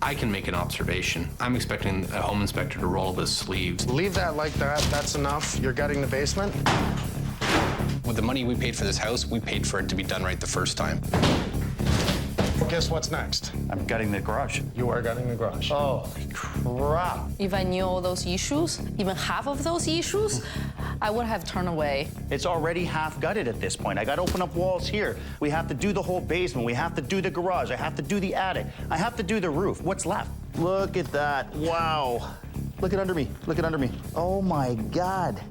I can make an observation. I'm expecting a home inspector to roll up his sleeves. Leave that like that. That's enough. You're gutting the basement? With the money we paid for this house, we paid for it to be done right the first time. Guess what's next? I'm gutting the garage. You are gutting the garage. Oh, crap. If I knew all those issues, even half of those issues, I would have turned away. It's already half gutted at this point. I got to open up walls here. We have to do the whole basement. We have to do the garage. I have to do the attic. I have to do the roof. What's left? Look at that. Wow. Look at under me. Look at under me. Oh, my God.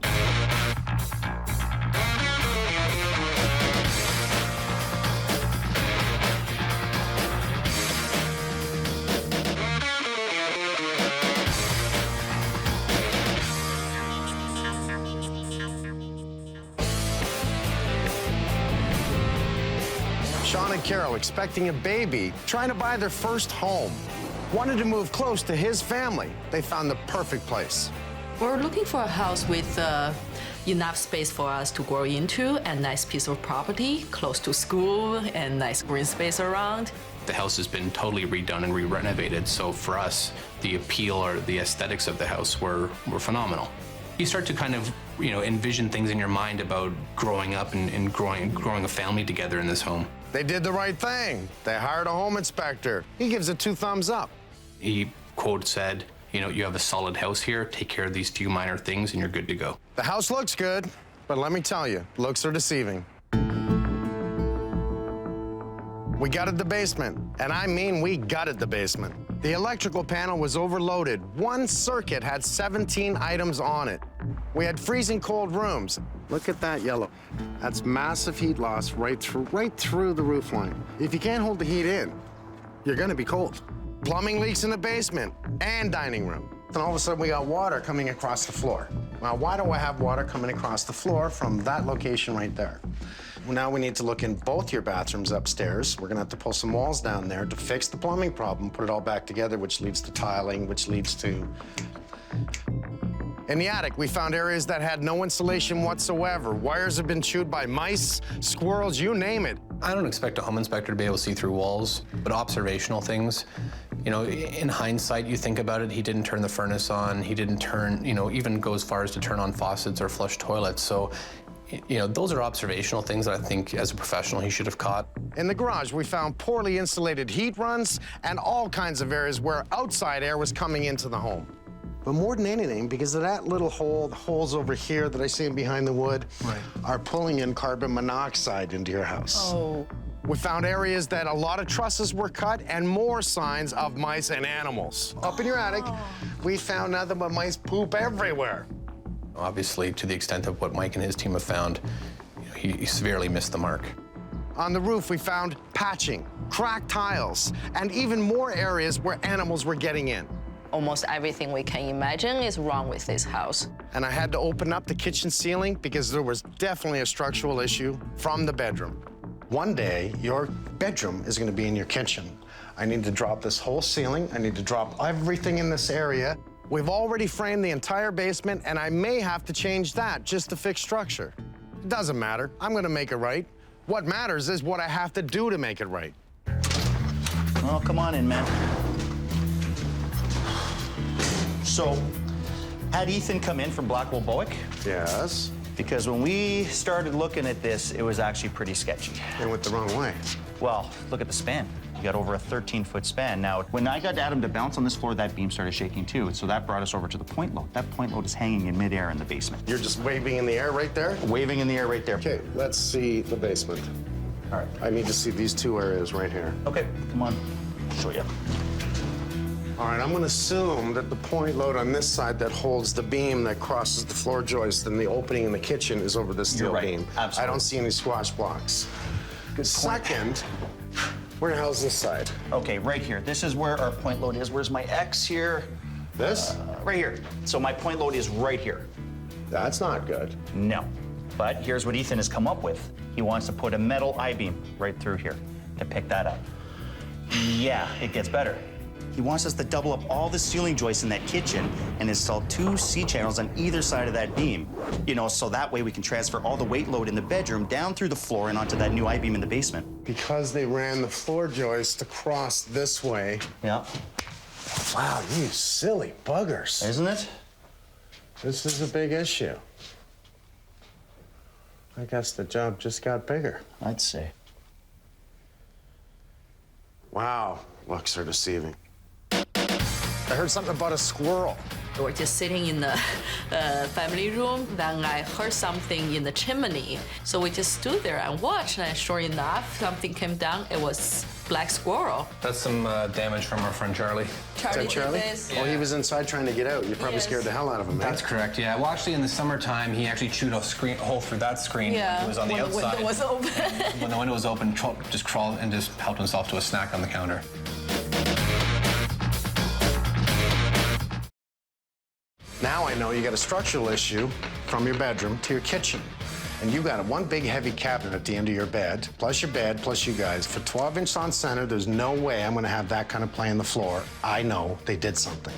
Sean and Carol expecting a baby, trying to buy their first home. Wanted to move close to his family. They found the perfect place. We're looking for a house with enough space for us to grow into, a nice piece of property, close to school, and nice green space around. The house has been totally redone and re-renovated, so for us, the appeal or the aesthetics of the house were phenomenal. You start to kind of, envision things in your mind about growing up and growing a family together in this home. They did the right thing. They hired a home inspector. He gives it 2 thumbs up. He, quote, said, you have a solid house here, take care of these few minor things and you're good to go. The house looks good, but let me tell you, looks are deceiving. We gutted the basement, and I mean we gutted the basement. The electrical panel was overloaded. One circuit had 17 items on it. We had freezing cold rooms. Look at that yellow. That's massive heat loss right through the roof line. If you can't hold the heat in, you're gonna be cold. Plumbing leaks in the basement and dining room. Then all of a sudden we got water coming across the floor. Now, why do I have water coming across the floor from that location right there? Well, now we need to look in both your bathrooms upstairs. We're gonna have to pull some walls down there to fix the plumbing problem, put it all back together, which leads to tiling, which leads to... In the attic, we found areas that had no insulation whatsoever. Wires have been chewed by mice, squirrels, you name it. I don't expect a home inspector to be able to see through walls, but observational things, in hindsight, you think about it, he didn't turn the furnace on, he didn't turn, even go as far as to turn on faucets or flush toilets. So, those are observational things that I think as a professional he should have caught. In the garage, we found poorly insulated heat runs and all kinds of areas where outside air was coming into the home. But more than anything, because of that little hole, the holes over here that I see behind the wood, are pulling in carbon monoxide into your house. Oh. We found areas that a lot of trusses were cut and more signs of mice and animals. Up in your attic, we found nothing but mice poop everywhere. Obviously, to the extent of what Mike and his team have found, he severely missed the mark. On the roof, we found patching, cracked tiles, and even more areas where animals were getting in. Almost everything we can imagine is wrong with this house. And I had to open up the kitchen ceiling because there was definitely a structural issue from the bedroom. One day, your bedroom is gonna be in your kitchen. I need to drop this whole ceiling. I need to drop everything in this area. We've already framed the entire basement, and I may have to change that just to fix structure. It doesn't matter. I'm gonna make it right. What matters is what I have to do to make it right. Oh, come on in, man. So, had Ethan come in from Blackwell Bowick? Yes. Because when we started looking at this, it was actually pretty sketchy. It went the wrong way. Well, look at the span. You got over a 13-foot span. Now, when I got Adam to bounce on this floor, that beam started shaking too. So that brought us over to the point load. That point load is hanging in midair in the basement. You're just waving in the air right there? Waving in the air right there. Okay, let's see the basement. All right. I need to see these 2 areas right here. Okay, come on. I'll show you. All right, I'm gonna assume that the point load on this side that holds the beam that crosses the floor joist and the opening in the kitchen is over this steel You're right. beam. Absolutely. I don't see any squash blocks. Second, where the hell's this side? Okay, right here. This is where our point load is. Where's my X here? This? Right here. So my point load is right here. That's not good. No. But here's what Ethan has come up with. He wants to put a metal I-beam right through here to pick that up. Yeah, it gets better. He wants us to double up all the ceiling joists in that kitchen and install 2 C-channels on either side of that beam. So that way we can transfer all the weight load in the bedroom down through the floor and onto that new I-beam in the basement. Because they ran the floor joist across this way, Yeah. Wow, you silly buggers. Isn't it? This is a big issue. I guess the job just got bigger. I'd say. Wow, looks are deceiving. I heard something about a squirrel. We were just sitting in the family room. Then I heard something in the chimney. So we just stood there and watched. And sure enough, something came down. It was black squirrel. That's some damage from our friend Charlie. Is that Charlie? did this. Oh, he was inside trying to get out. You probably Yes. scared the hell out of him, man. That's correct, yeah. Well, actually, in the summertime, he actually chewed a hole through that screen. Yeah, It was on the when outside. the window was open. When the window was open, just crawled and just helped himself to a snack on the counter. Now I know you got a structural issue from your bedroom to your kitchen. And you got one big heavy cabinet at the end of your bed, plus you guys. For 12-inch on center, there's no way I'm gonna have that kind of play on the floor. I know they did something.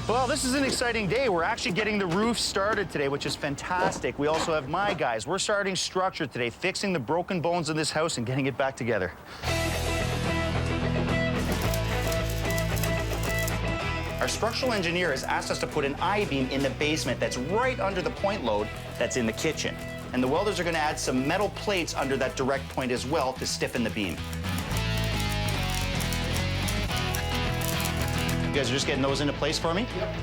Well, this is an exciting day. We're actually getting the roof started today, which is fantastic. We also have my guys. We're starting structure today, fixing the broken bones of this house and getting it back together. Our structural engineer has asked us to put an I-beam in the basement that's right under the point load that's in the kitchen. And the welders are going to add some metal plates under that direct point as well to stiffen the beam. You guys are just getting those into place for me? Yep.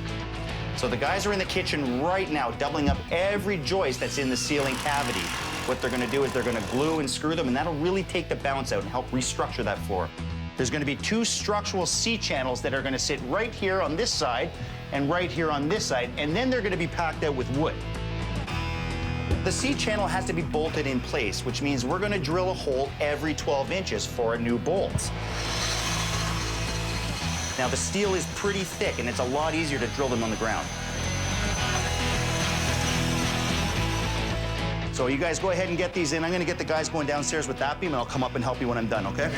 So the guys are in the kitchen right now, doubling up every joist that's in the ceiling cavity. What they're going to do is they're going to glue and screw them, and that'll really take the bounce out and help restructure that floor. There's going to be 2 structural C-channels that are going to sit right here on this side and right here on this side, and then they're going to be packed out with wood. The C-channel has to be bolted in place, which means we're going to drill a hole every 12 inches for a new bolt. Now, the steel is pretty thick, and it's a lot easier to drill them on the ground. So you guys go ahead and get these in. I'm going to get the guys going downstairs with that beam, and I'll come up and help you when I'm done, okay?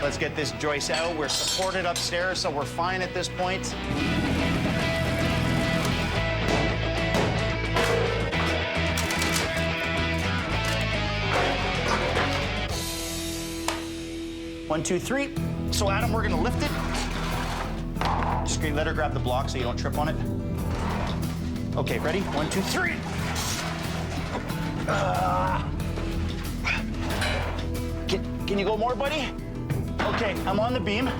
Let's get this joist out. We're supported upstairs, so we're fine at this point. One, two, three. So, Adam, we're gonna lift it. Just let her grab the block so you don't trip on it. Okay, ready? 1, 2, 3. Can you go more, buddy? Okay, I'm on the beam.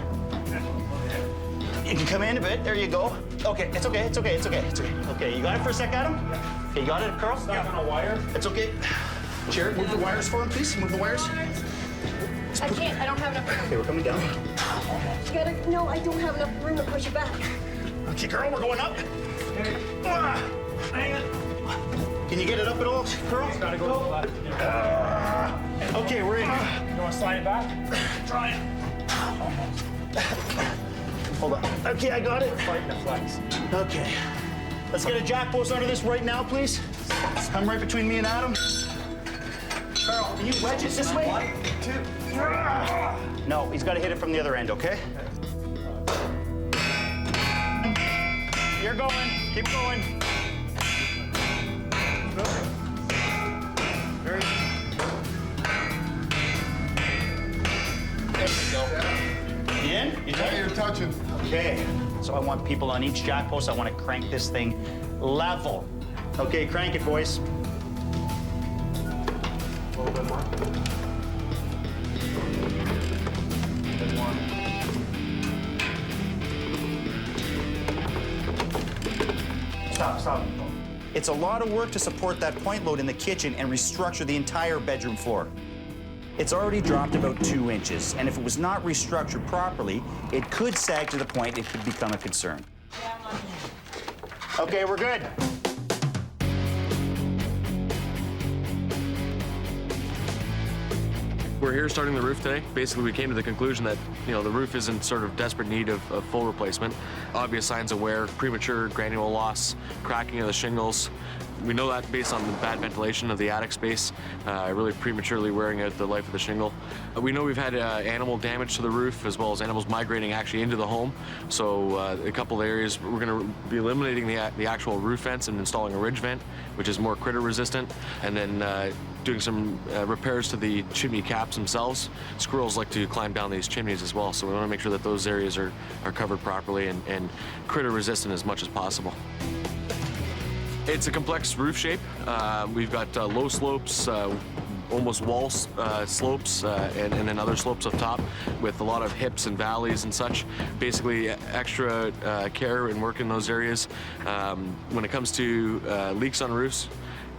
You can come in a bit. There you go. Okay, it's okay, it's okay, it's okay, it's okay. Okay, you got it for a sec, Adam? Okay, you got it, Carl? Yeah, on a wire. It's okay. Jared, move the wires for him, please. Move the wires. I can't. I don't have enough room. Okay, we're coming down. You gotta. No, I don't have enough room to push you back. Okay, girl, we're going up. Hang it. Can you get it up at all, Carl? Gotta go to the left. Okay, we're in. You want to slide it back? Try it. Hold on. Okay, I got it. Fighting the flex. Okay. Let's get a jack post under this right now, please. Come right between me and Adam. Carl, can you wedge it this way? 1, 2, 3. No, he's got to hit it from the other end, okay? You're going. Keep going. Very. There we go. You in? You tight? You're touching. Okay. So I want people on each jack post. I want to crank this thing level. Okay, crank it, boys. A little bit more. Bit more. Stop. It's a lot of work to support that point load in the kitchen and restructure the entire bedroom floor. It's already dropped about 2 inches, and if it was not restructured properly, it could sag to the point it could become a concern. Okay, we're good. We're here starting the roof today. Basically, we came to the conclusion that, you know, the roof is in sort of desperate need of full replacement. Obvious signs of wear, premature granule loss, cracking of the shingles. We know that based on the bad ventilation of the attic space, really prematurely wearing out the life of the shingle. We know we've had animal damage to the roof, as well as animals migrating actually into the home. So a couple of areas, we're going to be eliminating the actual roof vents and installing a ridge vent, which is more critter resistant, and then doing some repairs to the chimney caps themselves. Squirrels like to climb down these chimneys as well, so we want to make sure that those areas are covered properly and critter resistant as much as possible. It's a complex roof shape. We've got low slopes, almost wall slopes, and then other slopes up top with a lot of hips and valleys and such. Basically, extra care and work in those areas. When it comes to leaks on roofs,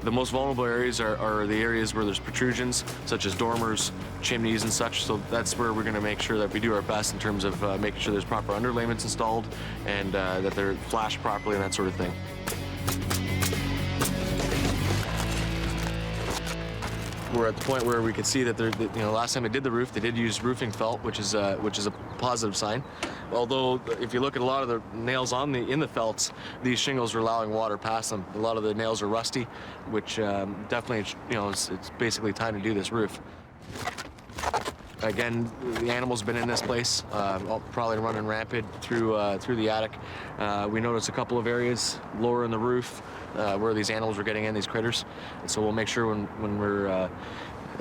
the most vulnerable areas are the areas where there's protrusions, such as dormers, chimneys, and such. So that's where we're going to make sure that we do our best in terms of making sure there's proper underlayments installed and that they're flashed properly and that sort of thing. We're at the point where we could see that last time they did the roof, they did use roofing felt, which is a positive sign. Although, if you look at a lot of the nails in the felts, these shingles are allowing water past them. A lot of the nails are rusty, which definitely, it's basically time to do this roof. Again, the animal's been in this place, probably running rampant through the attic. We noticed a couple of areas lower in the roof where these animals were getting in, these critters. And so we'll make sure when we're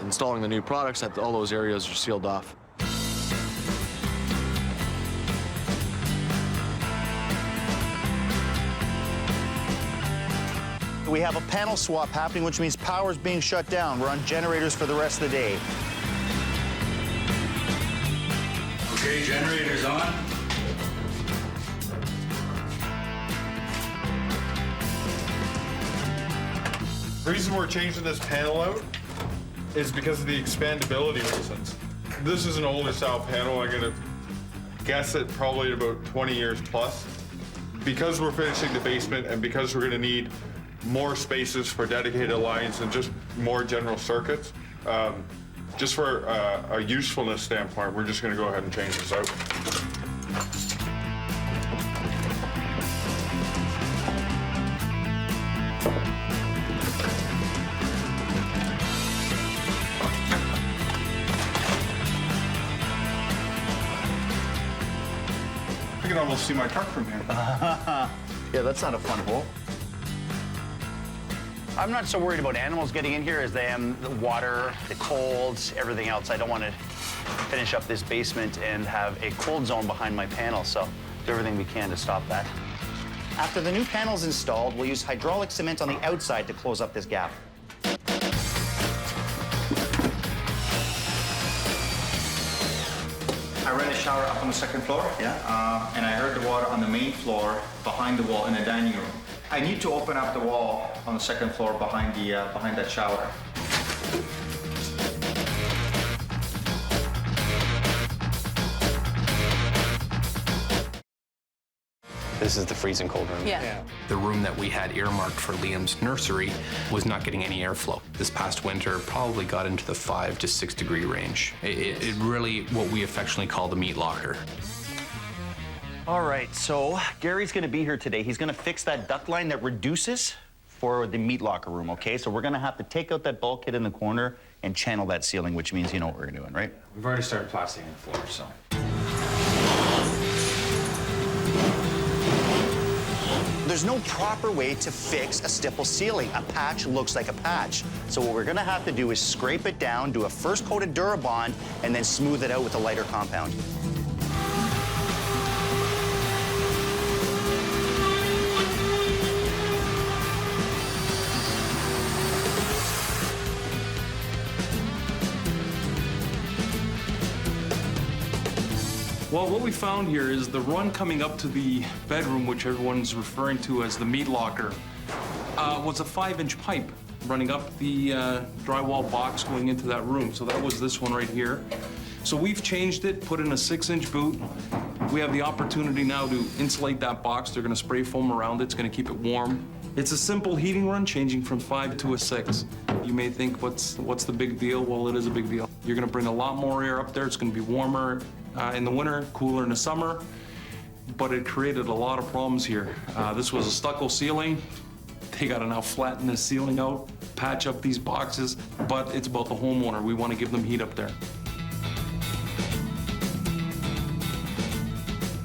installing the new products that all those areas are sealed off. We have a panel swap happening, which means power's being shut down. We're on generators for the rest of the day. Okay, generators on. The reason we're changing this panel out is because of the expandability reasons. This is an older style panel. I'm gonna guess it probably about 20 years plus. Because we're finishing the basement and because we're gonna need more spaces for dedicated lines and just more general circuits, just for a usefulness standpoint, we're just gonna go ahead and change this out. I can almost see my truck from here. Yeah, that's not a fun hole. I'm not so worried about animals getting in here as I am the water, the colds, everything else. I don't want to finish up this basement and have a cold zone behind my panel, so do everything we can to stop that. After the new panel's installed, we'll use hydraulic cement on the outside to close up this gap. I ran a shower up on the second floor. Yeah. And I heard the water on the main floor behind the wall in the dining room. I need to open up the wall on the second floor behind that shower. This is the freezing cold room. Yeah. The room that we had earmarked for Liam's nursery was not getting any airflow. This past winter probably got into the 5 to 6 degree range. It really, what we affectionately call the meat locker. All right, so Gary's gonna be here today. He's gonna fix that duct line that reduces for the meat locker room, okay? So we're gonna have to take out that bulkhead in the corner and channel that ceiling, which means you know what we're doing, right? We've already started plastering the floor, so. There's no proper way to fix a stipple ceiling. A patch looks like a patch. So what we're gonna have to do is scrape it down, do a first coat of Durabond, and then smooth it out with a lighter compound. Well, what we found here is the run coming up to the bedroom, which everyone's referring to as the meat locker, was a 5-inch pipe running up the drywall box going into that room. So that was this one right here. So we've changed it, put in a 6-inch boot. We have the opportunity now to insulate that box. They're gonna spray foam around it. It's gonna keep it warm. It's a simple heating run, changing from 5 to a 6. You may think, what's the big deal? Well, it is a big deal. You're gonna bring a lot more air up there. It's gonna be warmer in the winter, cooler in the summer, but it created a lot of problems here. This was a stucco ceiling. They gotta now flatten the ceiling out, patch up these boxes, but it's about the homeowner. We wanna give them heat up there.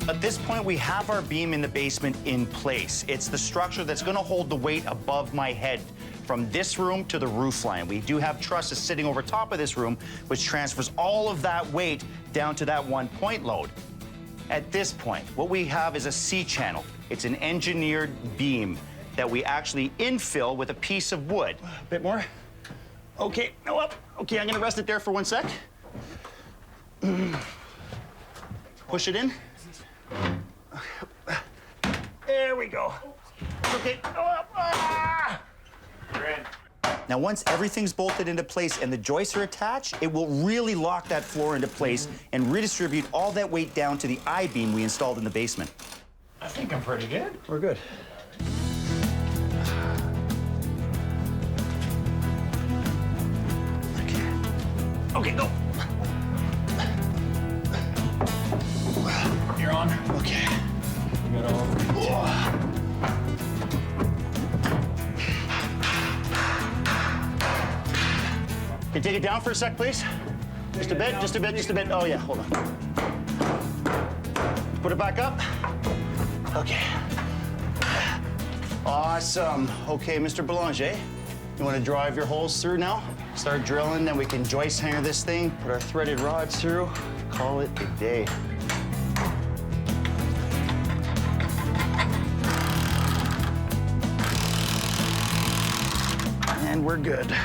At this point, we have our beam in the basement in place. It's the structure that's gonna hold the weight above my head from this room to the roof line. We do have trusses sitting over top of this room, which transfers all of that weight down to that one point load. At this point, what we have is a C-channel. It's an engineered beam that we actually infill with a piece of wood. A bit more. Okay, no up. Okay, I'm gonna rest it there for 1 sec. Push it in. There we go. Okay, go up. Ah! You're in. Now, once everything's bolted into place and the joists are attached, it will really lock that floor into place and redistribute all that weight down to the I-beam we installed in the basement. I think I'm pretty good. We're good. Okay, go. You're on. Okay. You got all. Can you take it down for a sec, please? Just a bit, just a bit, just a bit. Oh, yeah, hold on. Put it back up. Okay. Awesome. Okay, Mr. Boulanger, you want to drive your holes through now? Start drilling, then we can joist hanger this thing, put our threaded rods through, call it a day. And we're good.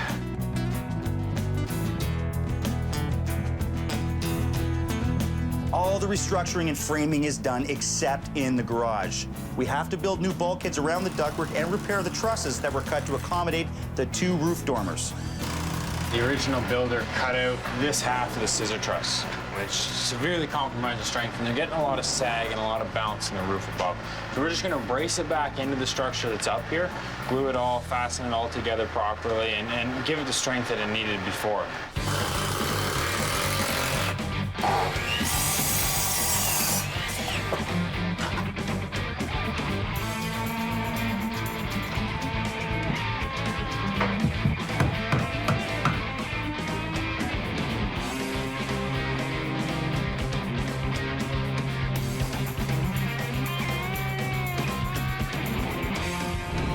All the restructuring and framing is done except in the garage. We have to build new bulkheads around the ductwork and repair the trusses that were cut to accommodate the 2 roof dormers. The original builder cut out this half of the scissor truss, which severely compromised the strength, and they're getting a lot of sag and a lot of bounce in the roof above. So we're just gonna brace it back into the structure that's up here, glue it all, fasten it all together properly, and give it the strength that it needed before.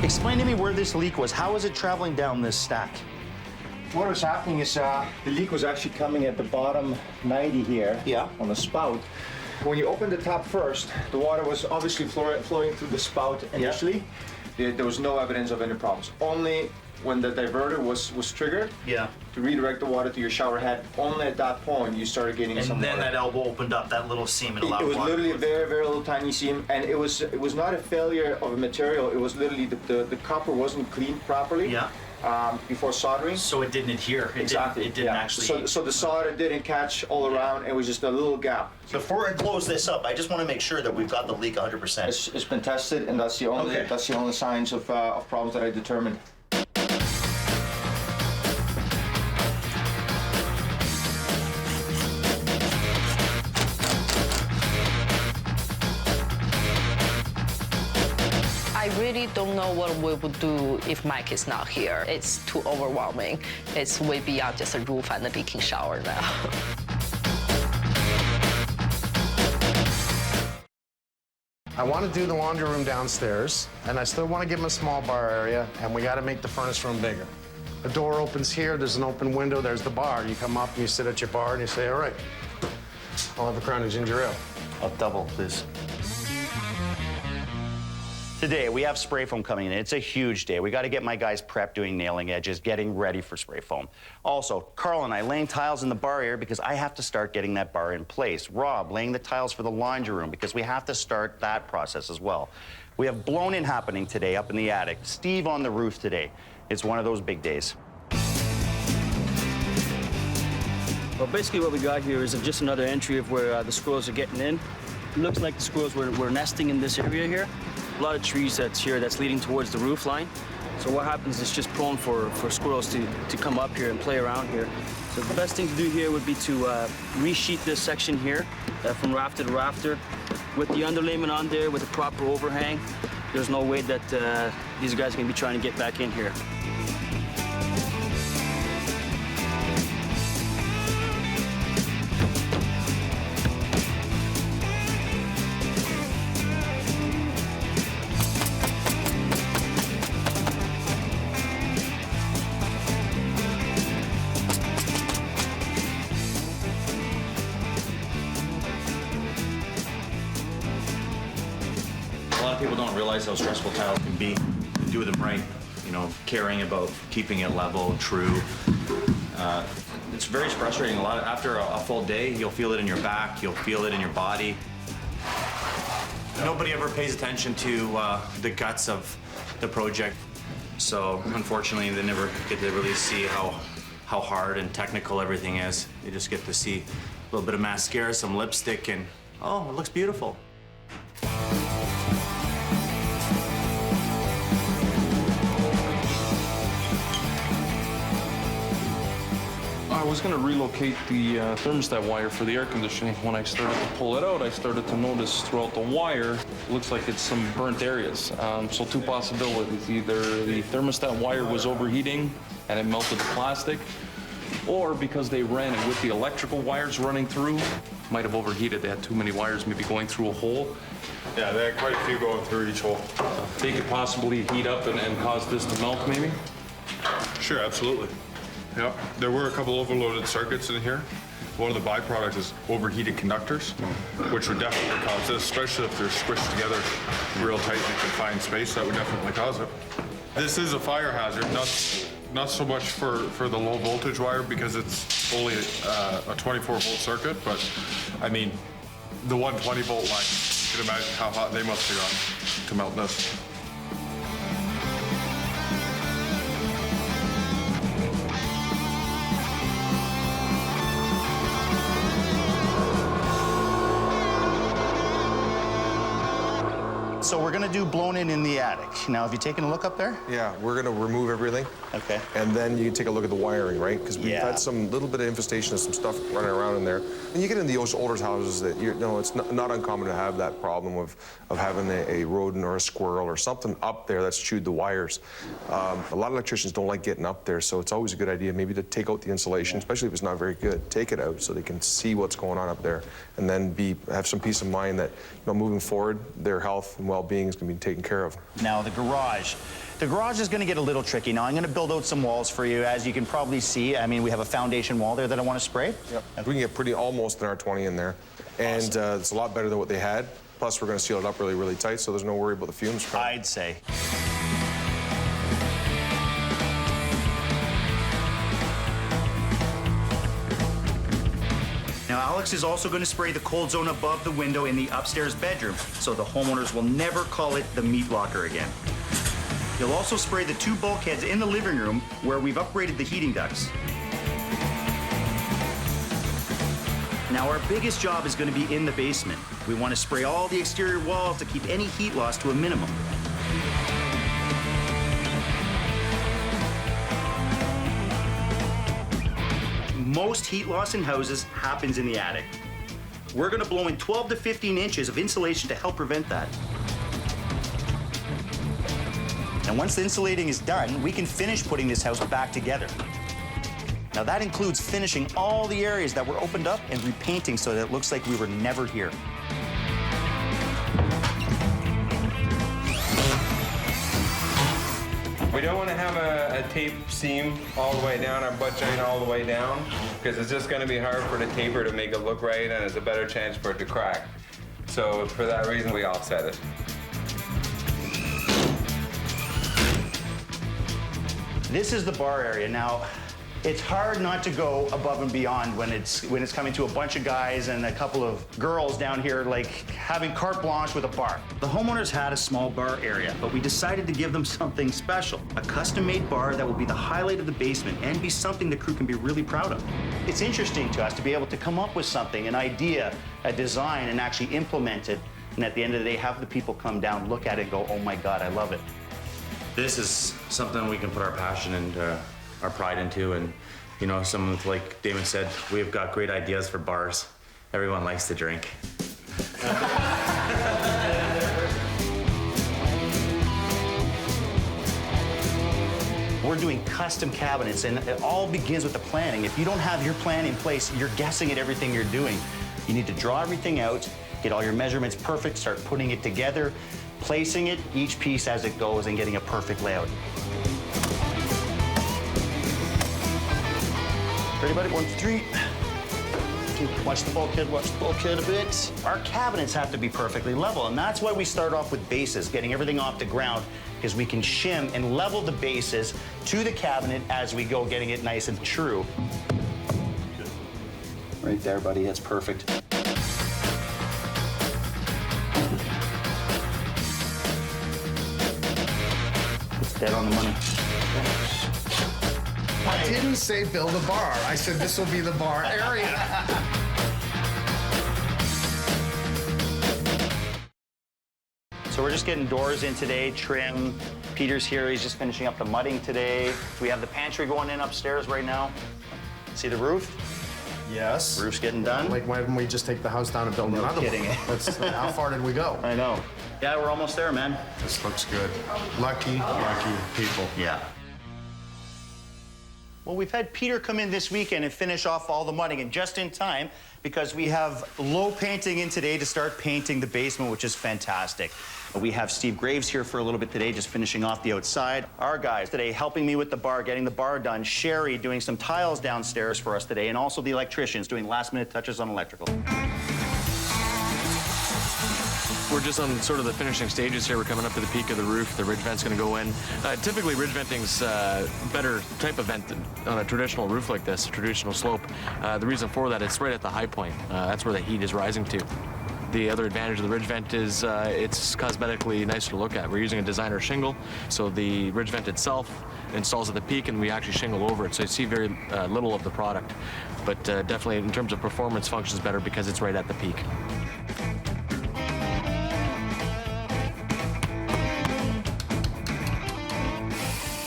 Explain to me where this leak was. How is it traveling down this stack? What was happening is the leak was actually coming at the bottom 90 here. Yeah. On the spout. When you opened the top first, the water was obviously flowing through the spout initially. Yeah. There was no evidence of any problems. Only when the diverter was triggered to redirect the water to your shower head, only at that point you started getting some water. And then that elbow opened up, that little seam, and allowed It was water. literally a very, very little tiny seam, and it was not a failure of a material. It was literally the copper wasn't cleaned properly before soldering. So it didn't adhere. Exactly. It didn't actually. So the solder didn't catch all around. It was just a little gap. Before I close this up, I just want to make sure that we've got the leak 100%. It's been tested, and that's the only signs of problems that I determined. I really don't know what we would do if Mike is not here. It's too overwhelming. It's way beyond just a roof and a leaking shower now. I want to do the laundry room downstairs, and I still want to give him a small bar area, and we got to make the furnace room bigger. The door opens here, there's an open window, there's the bar. You come up and you sit at your bar and you say, all right, I'll have a Crown and ginger ale. A double, please. Today, we have spray foam coming in. It's a huge day. We got to get my guys prepped doing nailing edges, getting ready for spray foam. Also, Carl and I laying tiles in the bar area because I have to start getting that bar in place. Rob laying the tiles for the laundry room because we have to start that process as well. We have blown-in happening today up in the attic. Steve on the roof today. It's one of those big days. Well, basically what we got here is just another entry of where the squirrels are getting in. It looks like the squirrels were nesting in this area here. A lot of trees that's here that's leading towards the roof line. So what happens is just prone for squirrels to come up here and play around here. So the best thing to do here would be to resheet this section here from rafter to rafter. With the underlayment on there, with a proper overhang, there's no way that these guys are gonna be trying to get back in here. A lot of people don't realize how stressful tiles can be. Do them right, you know, caring about keeping it level, true. It's very frustrating. After a full day, you'll feel it in your back, you'll feel it in your body. Nobody ever pays attention to the guts of the project. So unfortunately, they never get to really see how hard and technical everything is. They just get to see a little bit of mascara, some lipstick, and oh, it looks beautiful. I was going to relocate the thermostat wire for the air conditioning. When I started to pull it out, I started to notice throughout the wire, it looks like it's some burnt areas. So two possibilities. Either the thermostat wire was overheating and it melted the plastic, or because they ran it with the electrical wires running through, might have overheated. They had too many wires maybe going through a hole. Yeah, they had quite a few going through each hole. They could possibly heat up and cause this to melt maybe? Sure, absolutely. Yeah, there were a couple overloaded circuits in here. One of the byproducts is overheated conductors, which would definitely cause this, especially if they're squished together real tight in a confined space. That would definitely cause it. This is a fire hazard, not so much for the low voltage wire because it's only a 24-volt circuit, but I mean, the 120-volt line, you can imagine how hot they must have gotten to melt this. So we're gonna do blown in the attic. Now, have you taken a look up there? Yeah, we're gonna remove everything. Okay. And then you can take a look at the wiring, right? Because we've had some little bit of infestation of some stuff running around in there. And you get in the older houses that, it's not uncommon to have that problem of having a rodent or a squirrel or something up there that's chewed the wires. A lot of electricians don't like getting up there, so it's always a good idea maybe to take out the insulation, especially if it's not very good. Take it out so they can see what's going on up there, and then have some peace of mind that, moving forward, their health and well-being is going to be taken care of. Now, the garage. The garage is going to get a little tricky. Now, I'm going to build out some walls for you. As you can probably see, I mean, we have a foundation wall there that I want to spray. Yep. We can get almost an R20 in there. And it's a lot better than what they had. Plus, we're going to seal it up really, really tight, so there's no worry about the fumes. I'd say. Now, Alex is also going to spray the cold zone above the window in the upstairs bedroom, so the homeowners will never call it the meat locker again. He'll also spray the two bulkheads in the living room where we've upgraded the heating ducts. Now, our biggest job is going to be in the basement. We want to spray all the exterior walls to keep any heat loss to a minimum. Most heat loss in houses happens in the attic. We're going to blow in 12 to 15 inches of insulation to help prevent that. And once the insulating is done, we can finish putting this house back together. Now that includes finishing all the areas that were opened up and repainting so that it looks like we were never here. We don't want to have a tape seam all the way down, our butt joint all the way down, because it's just going to be hard for the taper to make it look right, and there's a better chance for it to crack. So for that reason, we offset it. This is the bar area. Now, it's hard not to go above and beyond when it's coming to a bunch of guys and a couple of girls down here, like having carte blanche with a bar. The homeowners had a small bar area, but we decided to give them something special. A custom-made bar that will be the highlight of the basement and be something the crew can be really proud of. It's interesting to us to be able to come up with something, an idea, a design, and actually implement it. And at the end of the day, have the people come down, look at it, and go, oh my God, I love it. This is something we can put our passion and our pride into, and you know, some like Damon said, we've got great ideas for bars. Everyone likes to drink. We're doing custom cabinets, and it all begins with the planning. If you don't have your plan in place, you're guessing at everything you're doing. You need to draw everything out, get all your measurements perfect, start putting it together, placing it, each piece as it goes, and getting a perfect layout. Ready, buddy? 1, 2, 3. Watch the bulkhead a bit. Our cabinets have to be perfectly level, and that's why we start off with bases, getting everything off the ground, because we can shim and level the bases to the cabinet as we go, getting it nice and true. Right there, buddy, that's perfect. It's dead on the money. I didn't say build a bar. I said this will be the bar area. So we're just getting doors in today, trim. Peter's here, he's just finishing up the mudding today. We have the pantry going in upstairs right now. See the roof? Yes. Roof's getting done. Like, why didn't we just take the house down and build another kidding. one? That's, how far did we go? I know. Yeah, we're almost there, man. This looks good. Lucky people. Yeah. Well, we've had Peter come in this weekend and finish off all the mudding, and just in time, because we have low painting in today to start painting the basement, which is fantastic. We have Steve Graves here for a little bit today, just finishing off the outside. Our guys today helping me with the bar, getting the bar done. Sherry doing some tiles downstairs for us today, and also the electricians doing last-minute touches on electrical. We're just on sort of the finishing stages here. We're coming up to the peak of the roof. The ridge vent's going to go in. Typically, ridge venting's a better type of vent on a traditional roof like this, a traditional slope. The reason for that, it's right at the high point. That's where the heat is rising to. The other advantage of the ridge vent is it's cosmetically nicer to look at. We're using a designer shingle, so the ridge vent itself installs at the peak, and we actually shingle over it, so you see very little of the product. But definitely, in terms of performance, functions better because it's right at the peak.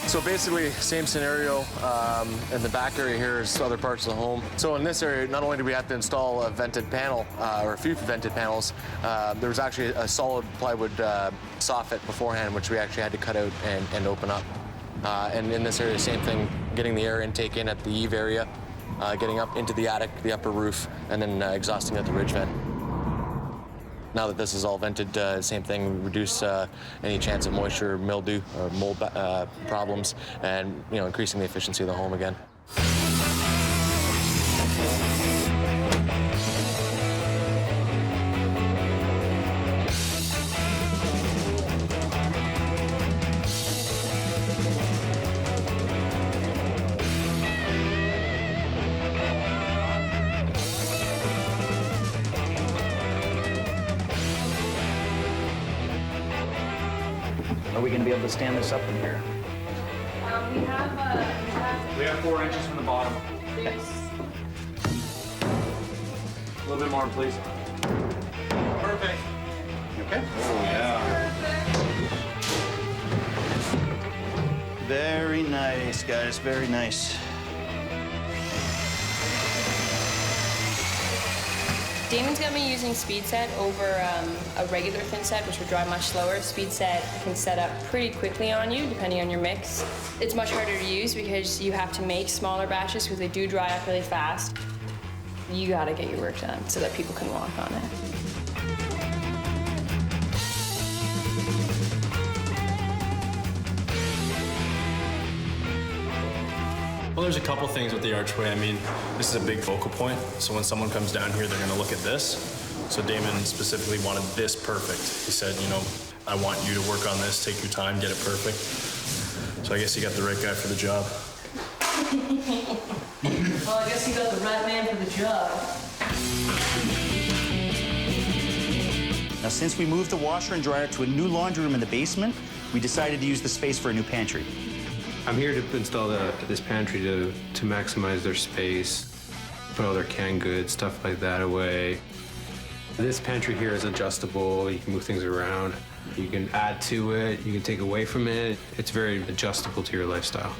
So basically, same scenario. In the back area here is other parts of the home. So in this area, not only do we have to install a vented panel, or a few vented panels, there was actually a solid plywood soffit beforehand, which we actually had to cut out and open up. And in this area, same thing, getting the air intake in at the eave area, getting up into the attic, the upper roof, and then exhausting at the ridge vent. Now that this is all vented, same thing, reduce any chance of moisture, mildew, or mold problems, and increasing the efficiency of the home again. Are we going to be able to stand this up in here? We have 4 inches from the bottom. Okay. A little bit more, please. Perfect. Okay. Oh, yeah. Very nice, guys, very nice. Damon's got me using speed set over a regular thin set, which would dry much slower. Speed set can set up pretty quickly on you, depending on your mix. It's much harder to use because you have to make smaller batches because they do dry up really fast. You gotta get your work done so that people can walk on it. Well, there's a couple things with the archway. I mean, this is a big focal point, so when someone comes down here, they're gonna look at this. So Damon specifically wanted this perfect. He said, I want you to work on this, take your time, get it perfect. So I guess you got the right guy for the job. Well, I guess you got the right man for the job. Now, since we moved the washer and dryer to a new laundry room in the basement, we decided to use the space for a new pantry. I'm here to install this pantry to maximize their space, put all their canned goods, stuff like that away. This pantry here is adjustable. You can move things around. You can add to it. You can take away from it. It's very adjustable to your lifestyle.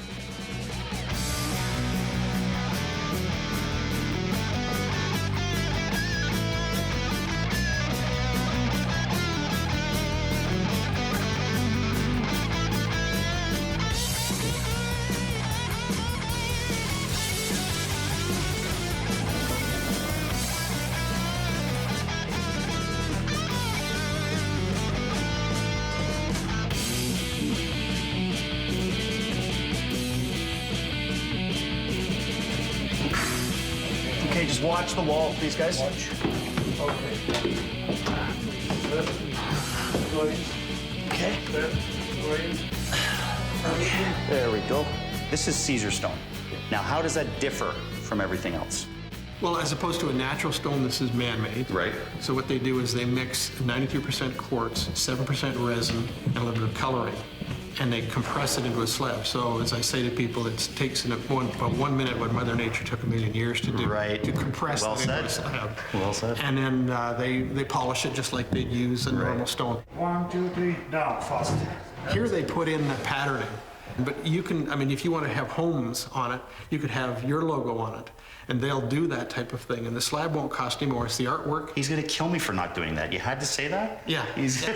Okay, just watch the wall, please, guys. Okay. Okay. There we go. This is Caesar stone. Now, how does that differ from everything else? Well, as opposed to a natural stone, this is man-made. Right. So what they do is they mix 92% quartz, 7% resin, and a little bit of coloring, and they compress it into a slab. So as I say to people, it takes in about 1 minute what Mother Nature took 1,000,000 years to do. Right. To compress Well it into a said. slab. Well said. And then they polish it just like they'd use a normal stone. 1, 2, 3, down, fast. Here they put in the patterning. But you can, I mean, if you want to have Holmes on it, you could have your logo on it. And they'll do that type of thing. And the slab won't cost any more. It's the artwork. He's gonna kill me for not doing that. You had to say that? Yeah.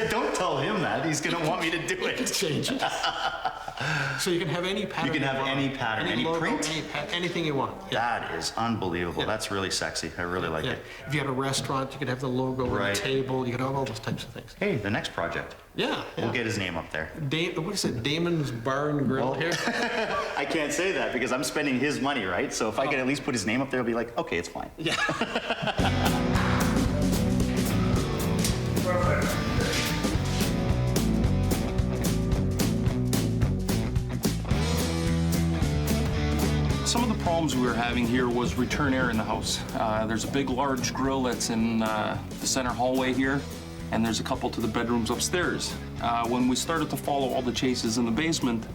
Don't tell him that. He's gonna want me to do it. Change it. So you can have any pattern. You can have any pattern, any logo, print? anything you want. That is unbelievable. That's really sexy. I really like it. If you had a restaurant, you could have the logo on a table. You could have all those types of things. Hey, the next project. Yeah. We'll get his name up there. What is it? Damon's Bar and Grill here? I can't say that because I'm spending his money, right? So if I could at least put his name up there, it'll be like, okay, it's fine. Yeah. Some of the problems we were having here was return air in the house. There's a big, large grill that's in the center hallway here, and there's a couple to the bedrooms upstairs. When we started to follow all the chases in the basement,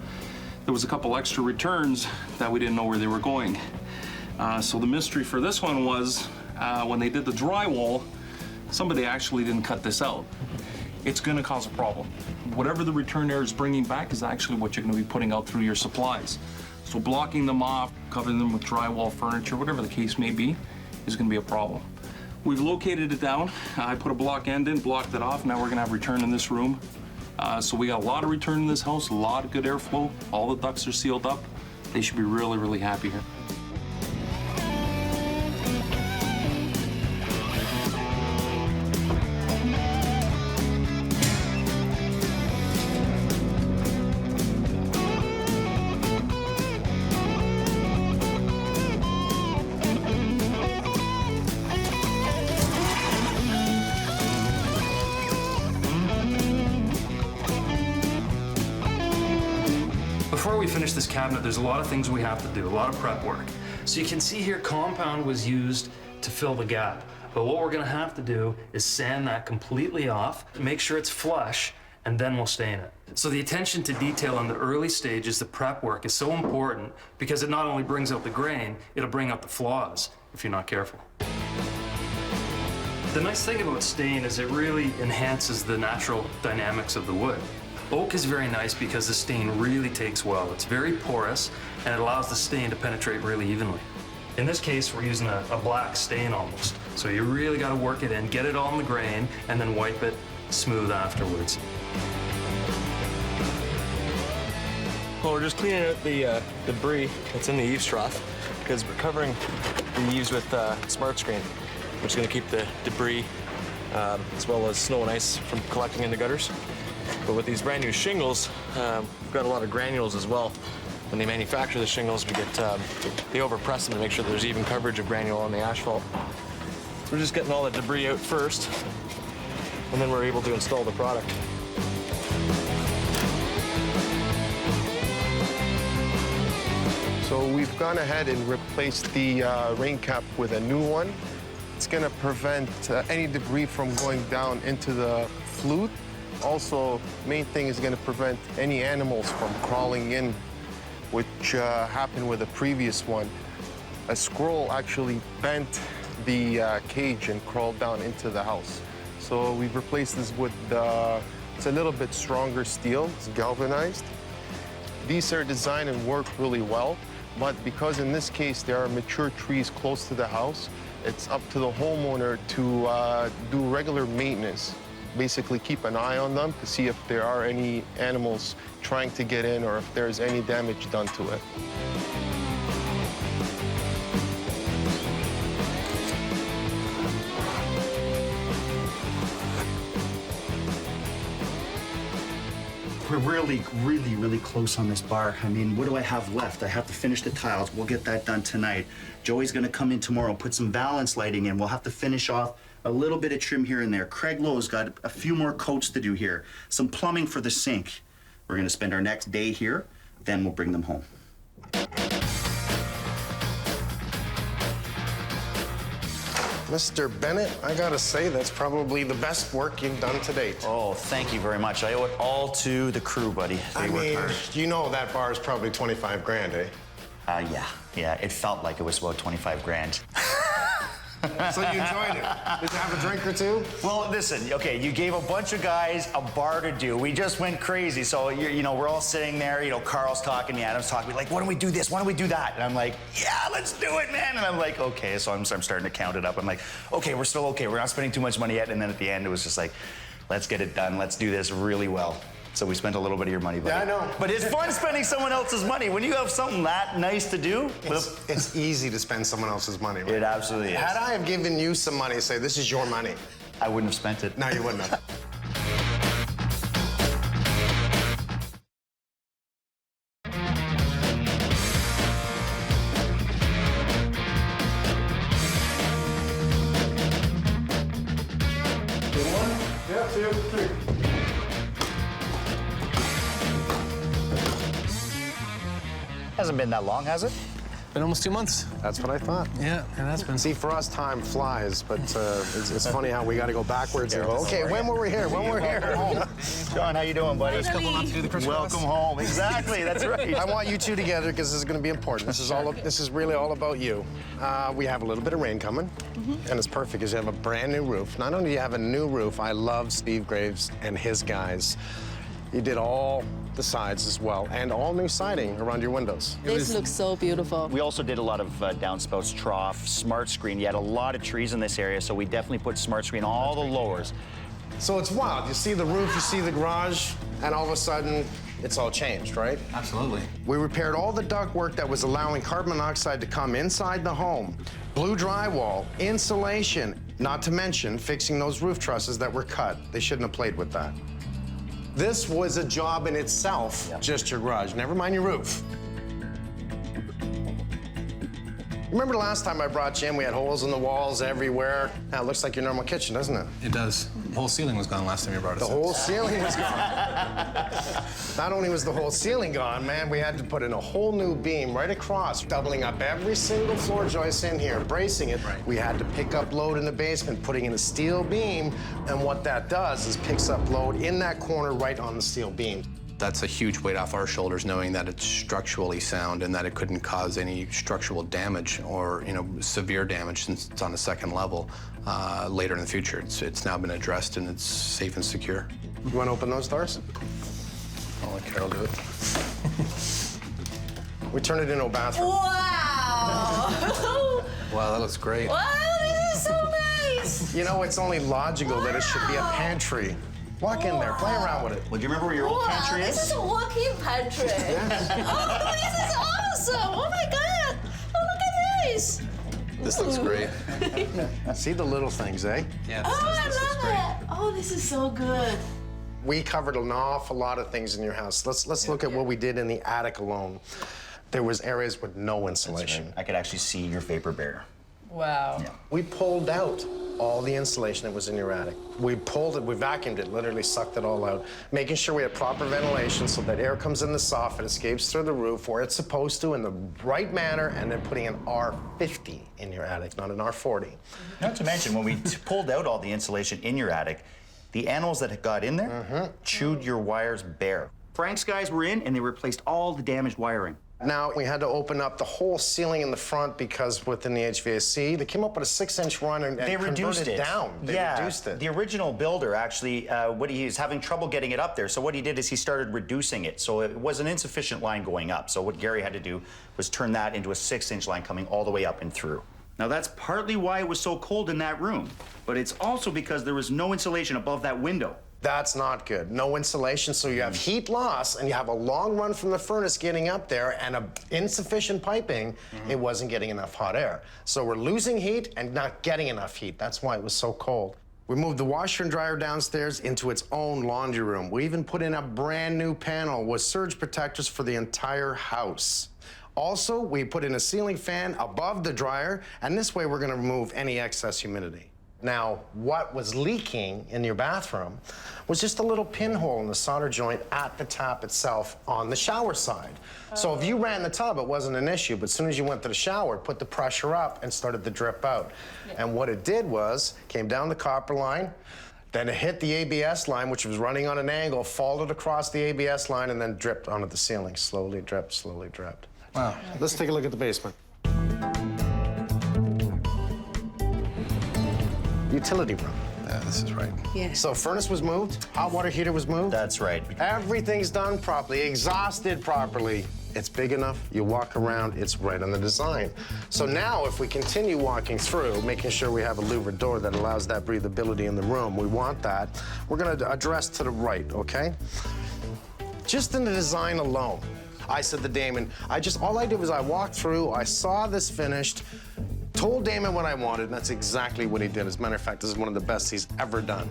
there was a couple extra returns that we didn't know where they were going. So the mystery for this one was when they did the drywall, somebody actually didn't cut this out. It's gonna cause a problem. Whatever the return air is bringing back is actually what you're gonna be putting out through your supplies. So blocking them off, covering them with drywall, furniture, whatever the case may be, is gonna be a problem. We've located it down. I put a block end in, blocked it off. Now we're gonna have return in this room. So we got a lot of return in this house, a lot of good airflow. All the ducts are sealed up. They should be really, really happy here. Before we finish this cabinet, there's a lot of things we have to do, a lot of prep work. So you can see here, compound was used to fill the gap. But what we're gonna have to do is sand that completely off, make sure it's flush, and then we'll stain it. So the attention to detail in the early stages, the prep work, is so important because it not only brings out the grain, it'll bring out the flaws if you're not careful. The nice thing about stain is it really enhances the natural dynamics of the wood. Oak is very nice because the stain really takes well. It's very porous and it allows the stain to penetrate really evenly. In this case, we're using a black stain almost. So you really got to work it in, get it all in the grain, and then wipe it smooth afterwards. Well, we're just cleaning out the debris that's in the eaves trough because we're covering the eaves with smart screen, which is going to keep the debris as well as snow and ice from collecting in the gutters. But with these brand new shingles, we've got a lot of granules as well. When they manufacture the shingles, we get they overpress them to make sure there's even coverage of granule on the asphalt. So we're just getting all the debris out first, and then we're able to install the product. So we've gone ahead and replaced the rain cap with a new one. It's going to prevent any debris from going down into the flute. Also, main thing is going to prevent any animals from crawling in, which happened with the previous one. A squirrel actually bent the cage and crawled down into the house. So we've replaced this with it's a little bit stronger steel. It's galvanized. These are designed and work really well, but because in this case there are mature trees close to the house, it's up to the homeowner to do regular maintenance. Basically keep an eye on them to see if there are any animals trying to get in or if there's any damage done to it. We're really, really, really close on this bar. I mean, what do I have left? I have to finish the tiles. We'll get that done tonight. Joey's gonna come in tomorrow, put some valance lighting in. We'll have to finish off a little bit of trim here and there. Craig Lowe's got a few more coats to do here. Some plumbing for the sink. We're gonna spend our next day here, then we'll bring them home. Mr. Bennett, I gotta say, that's probably the best work you've done to date. Oh, thank you very much. I owe it all to the crew, buddy. I mean, you know that bar is probably 25 grand, eh? Yeah, it felt like it was about 25 grand. So you enjoyed it? Did you have a drink or two? Well, listen, okay, you gave a bunch of guys a bar to do. We just went crazy. So, you know, we're all sitting there, you know, Carl's talking, me, Adam's talking, like, why don't we do this? Why don't we do that? And I'm like, yeah, let's do it, man. And I'm like, okay. So I'm starting to count it up. I'm like, okay, we're still okay. We're not spending too much money yet. And then at the end, it was just like, let's get it done. Let's do this really well. So we spent a little bit of your money, buddy. Yeah, I know. But it's fun spending someone else's money. When you have something that nice to do. It's easy to spend someone else's money, right? It absolutely is. Had I have given you some money, say, this is your money. I wouldn't have spent it. No, you wouldn't have. Yeah, 2, 3. Hasn't been that long, has it? Been almost 2 months. That's what I thought. Yeah, it has been. See, for us, time flies, but it's funny how we got to go backwards. And go, okay, when were we here? When were we here? John, how you doing, buddy? First couple months to do the crisscross. Welcome home. Exactly, that's right. I want you two together because this is going to be important. This is really all about you. We have a little bit of rain coming, and it's perfect because you have a brand new roof. Not only do you have a new roof, I love Steve Graves and his guys. You did all the sides as well, and all new siding around your windows. This looks so beautiful. We also did a lot of downspouts, trough, smart screen. You had a lot of trees in this area, so we definitely put smart screen all the lowers. So it's wild. You see the roof, you see the garage, and all of a sudden, it's all changed, right? Absolutely. We repaired all the ductwork that was allowing carbon monoxide to come inside the home. Blue drywall, insulation, not to mention fixing those roof trusses that were cut. They shouldn't have played with that. This was a job in itself, just your garage, never mind your roof. Remember the last time I brought you in, we had holes in the walls everywhere. Now it looks like your normal kitchen, doesn't it? It does. The whole ceiling was gone last time you brought us The in. whole ceiling was gone. Not only was the whole ceiling gone, man, we had to put in a whole new beam right across, doubling up every single floor joist in here, bracing it. Right. We had to pick up load in the basement, putting in a steel beam, and what that does is picks up load in that corner right on the steel beam. That's a huge weight off our shoulders, knowing that it's structurally sound and that it couldn't cause any structural damage or, you know, severe damage since it's on a second level later in the future. It's now been addressed and it's safe and secure. You want to open those doors? I'll let Carol do it. We turned it into a bathroom. Wow! Wow, that looks great. Wow, this is so nice! You know, it's only logical that it should be a pantry. Walk in there, play around with it. Well, do you remember where your old pantry is? This is a walk-in pantry. Oh, this is awesome! Oh my God! Oh, look at this! This looks great. See the little things, eh? Yeah, Oh, I love it! Oh, this is so good. We covered an awful lot of things in your house. Let's look at what we did in the attic alone. There was areas with no insulation. I could actually see your vapor barrier. Wow. Yeah. We pulled out all the insulation that was in your attic. We pulled it, we vacuumed it, literally sucked it all out, making sure we had proper ventilation so that air comes in the soffit, escapes through the roof where it's supposed to in the right manner, and then putting an R50 in your attic, not an R40. Not to mention, when we pulled out all the insulation in your attic, the animals that had got in there chewed your wires bare. Frank's guys were in and they replaced all the damaged wiring. Now, we had to open up the whole ceiling in the front because within the HVAC, they came up with a 6-inch run and They reduced converted it down. They reduced it. The original builder actually, he was having trouble getting it up there. So what he did is he started reducing it. So it was an insufficient line going up. So what Gary had to do was turn that into a 6-inch line coming all the way up and through. Now that's partly why it was so cold in that room, but it's also because there was no insulation above that window. That's not good. No insulation, so you have heat loss, and you have a long run from the furnace getting up there, and insufficient piping, it wasn't getting enough hot air. So we're losing heat and not getting enough heat. That's why it was so cold. We moved the washer and dryer downstairs into its own laundry room. We even put in a brand new panel with surge protectors for the entire house. Also, we put in a ceiling fan above the dryer, and this way we're gonna remove any excess humidity. Now, what was leaking in your bathroom was just a little pinhole in the solder joint at the tap itself on the shower side. So if you ran the tub, it wasn't an issue, but as soon as you went to the shower, it put the pressure up and started to drip out. And what it did was, came down the copper line, then it hit the ABS line, which was running on an angle, followed across the ABS line, and then dripped onto the ceiling. Slowly dripped, slowly dripped. Wow. Let's take a look at the basement. Utility room. Yeah, this is right. Yeah. So furnace was moved, hot water heater was moved. That's right. Everything's done properly, exhausted properly. It's big enough, you walk around, it's right on the design. So now if we continue walking through, making sure we have a louvered door that allows that breathability in the room, we want that. We're gonna address to the right, okay? Just in the design alone, I said to Damon, all I did was I walked through, I saw this finished, told Damon what I wanted, and that's exactly what he did. As a matter of fact, this is one of the best he's ever done.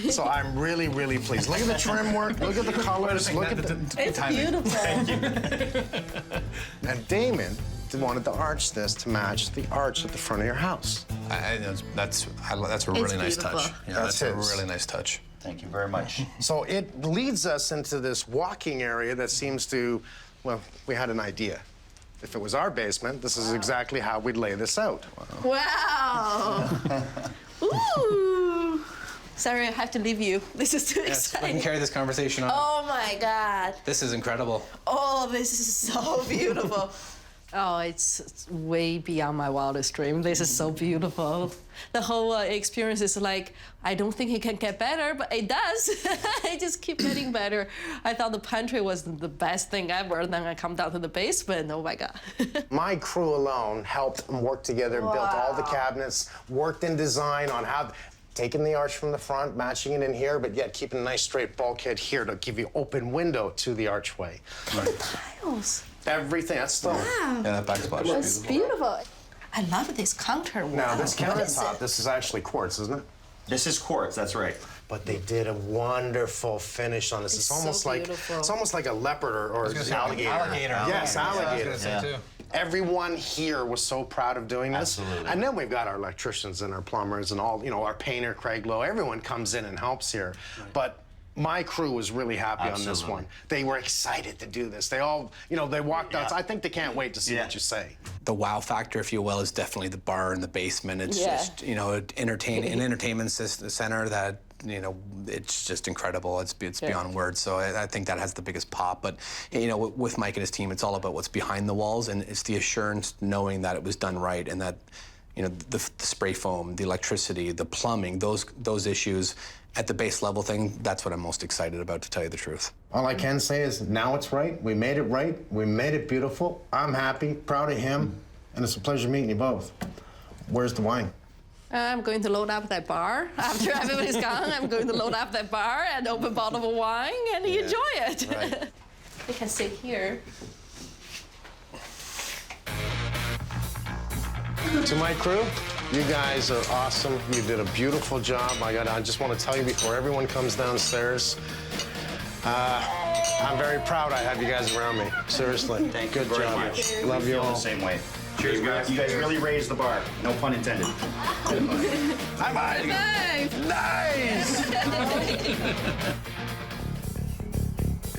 So I'm really, really pleased. Look at the trim work, look at the colors, look at the It's beautiful. Thank you. And Damon wanted to arch this to match the arch at the front of your house. That's a really nice touch. Yeah, that's a really nice touch. Thank you very much. So it leads us into this walking area that seems to, well, we had an idea. If it was our basement, this is exactly how we'd lay this out. Wow. Ooh. Sorry, I have to leave you. This is too exciting. We can carry this conversation on. Oh my God. This is incredible. Oh, this is so beautiful. Oh, it's way beyond my wildest dream. This is so beautiful. The whole experience is like, I don't think it can get better, but it does. It just keeps getting better. I thought the pantry was the best thing ever. Then I come down to the basement, oh my God. My crew alone helped and worked together, built all the cabinets, worked in design on how, taking the arch from the front, matching it in here, but yet keeping a nice straight bulkhead here to give you open window to the archway. Right. Tiles. Everything, that's stone. Wow. Yeah, that backsplash That's is beautiful. beautiful. I love this counter. Now, this What is countertop, it? this is actually quartz, isn't it? This is quartz, that's right. But they did a wonderful finish on this. It's almost so like beautiful. it's almost like a leopard or alligator. Alligator. Yes, alligator. Too. Everyone here was so proud of doing this. Absolutely. And then we've got our electricians and our plumbers and all, our painter, Craig Lowe. Everyone comes in and helps here. But my crew was really happy on this one. They were excited to do this. They all, they walked out. I think they can't wait to see what you say. The wow factor, if you will, is definitely the bar in the basement. It's just, an entertainment center that, it's just incredible. It's beyond words. So I think that has the biggest pop. But, with Mike and his team, it's all about what's behind the walls, and it's the assurance knowing that it was done right and that, the spray foam, the electricity, the plumbing, those issues at the base level thing, that's what I'm most excited about, to tell you the truth. All I can say is now it's right. We made it right. We made it beautiful. I'm happy, proud of him, and it's a pleasure meeting you both. Where's the wine? I'm going to load up that bar. After everybody's gone, I'm going to load up that bar and open a bottle of wine and enjoy it. Right. You can sit here. To my crew, you guys are awesome. You did a beautiful job. I just want to tell you before everyone comes downstairs, I'm very proud I have you guys around me. Seriously. Thank Good you very job. much. Love you all. The same way. Cheers, guys. You guys really raised the bar. No pun intended. High five. Nice.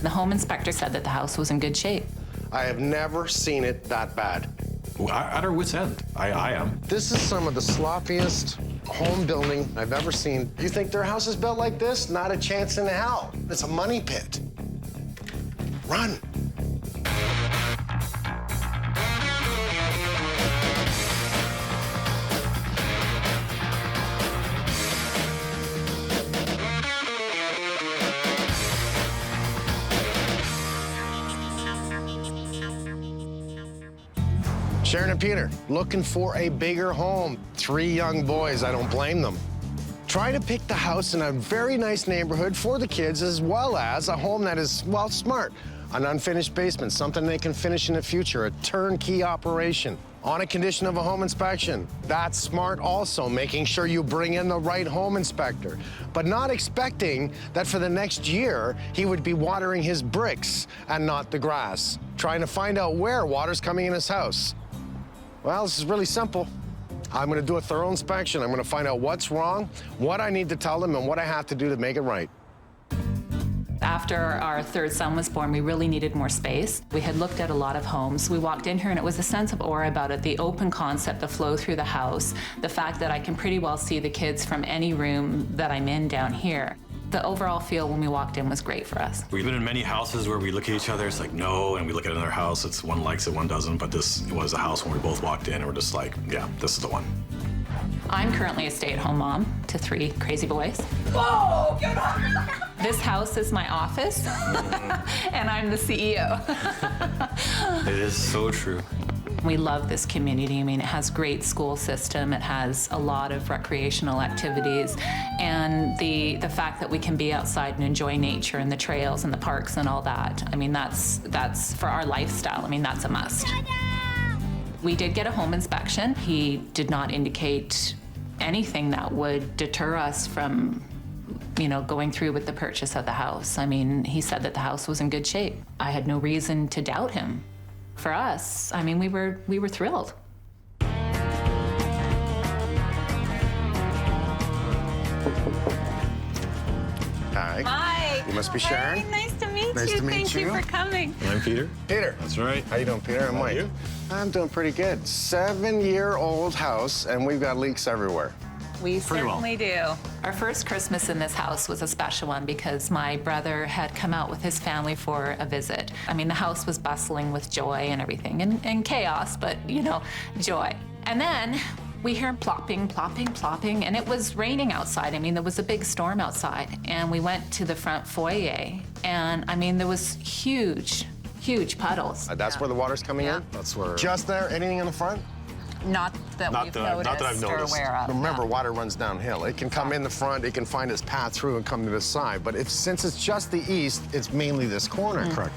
The home inspector said that the house was in good shape. I have never seen it that bad. At our wit's end. I am. This is some of the sloppiest home building I've ever seen. You think their house is built like this? Not a chance in hell. It's a money pit. Run. Sharon and Peter, looking for a bigger home. 3 young boys, I don't blame them. Try to pick the house in a very nice neighborhood for the kids, as well as a home that is, well, smart. An unfinished basement, something they can finish in the future, a turnkey operation. On a condition of a home inspection. That's smart also, making sure you bring in the right home inspector, but not expecting that for the next year, he would be watering his bricks and not the grass, trying to find out where water's coming in his house. Well, this is really simple. I'm gonna do a thorough inspection. I'm gonna find out what's wrong, what I need to tell them, and what I have to do to make it right. After our third son was born, we really needed more space. We had looked at a lot of homes. We walked in here and it was a sense of aura about it, the open concept, the flow through the house, the fact that I can pretty well see the kids from any room that I'm in down here. The overall feel when we walked in was great for us. We've been in many houses where we look at each other, it's like, no, and we look at another house, it's one likes it, one doesn't, but this was a house when we both walked in and we're just like, yeah, this is the one. I'm currently a stay-at-home mom to 3 crazy boys. Whoa, get over that. This house is my office, and I'm the CEO. It is so true. We love this community. I mean, it has great school system. It has a lot of recreational activities, and the fact that we can be outside and enjoy nature and the trails and the parks and all that. I mean, that's for our lifestyle. I mean, that's a must. We did get a home inspection. He did not indicate anything that would deter us from, you know, going through with the purchase of the house. I mean, he said that the house was in good shape. I had no reason to doubt him. For us, I mean, we were thrilled. Hi. Hi. You must be Sharon. Hi, nice to meet Nice you. to meet Thank you for coming. I'm Peter. Peter. That's right. How you doing, Peter? I'm Mike. I'm doing pretty good. 7-year-old house, and we've got leaks everywhere. We certainly do. Our first Christmas in this house was a special one because my brother had come out with his family for a visit. I mean, the house was bustling with joy and everything, and chaos, but, you know, joy. And then we hear plopping, plopping, plopping, and it was raining outside. I mean, there was a big storm outside, and we went to the front foyer, and, I mean, there was huge puddles. That's where the water's coming in? That's where... Just there? Anything in the front? Not that we've noticed Not that I've or noticed. aware of. Remember, water runs downhill. It can come in the front, it can find its path through and come to the side. But since it's just the east, it's mainly this corner. Correct.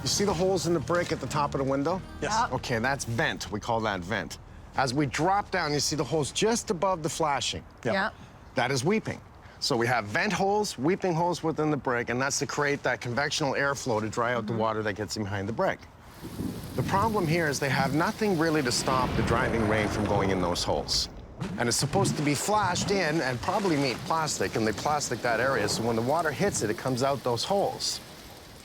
You see the holes in the brick at the top of the window? Yes. Yep. Okay, that's vent. We call that vent. As we drop down, you see the holes just above the flashing. Yeah. That is weeping. So we have vent holes, weeping holes within the brick, and that's to create that convectional airflow to dry out the water that gets in behind the brick. The problem here is they have nothing really to stop the driving rain from going in those holes. And it's supposed to be flashed in and probably meet plastic, and they plastic that area, so when the water hits it, it comes out those holes.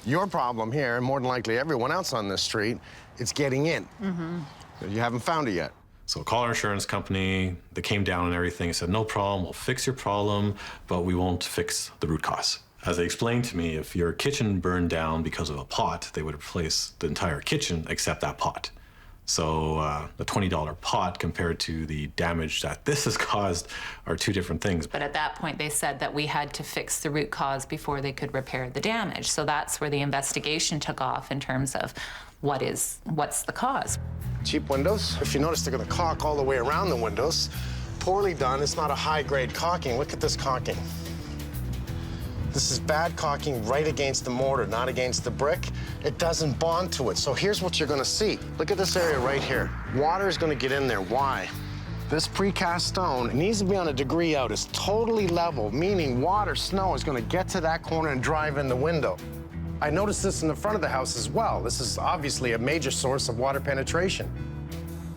Your problem here, and more than likely everyone else on this street, it's getting in. You haven't found it yet. So call our insurance company, they came down and everything, said, no problem, we'll fix your problem, but we won't fix the root cause. As they explained to me, if your kitchen burned down because of a pot, they would replace the entire kitchen except that pot. So the $20 pot compared to the damage that this has caused are 2 different things. But at that point, they said that we had to fix the root cause before they could repair the damage. So that's where the investigation took off in terms of what's the cause. Cheap windows. If you notice, they're gonna caulk all the way around the windows. Poorly done. It's not a high-grade caulking. Look at this caulking. This is bad caulking right against the mortar, not against the brick. It doesn't bond to it. So here's what you're gonna see. Look at this area right here. Water is gonna get in there. Why? This precast stone, it needs to be on a degree out. It's totally level, meaning water, snow is gonna get to that corner and drive in the window. I noticed this in the front of the house as well. This is obviously a major source of water penetration.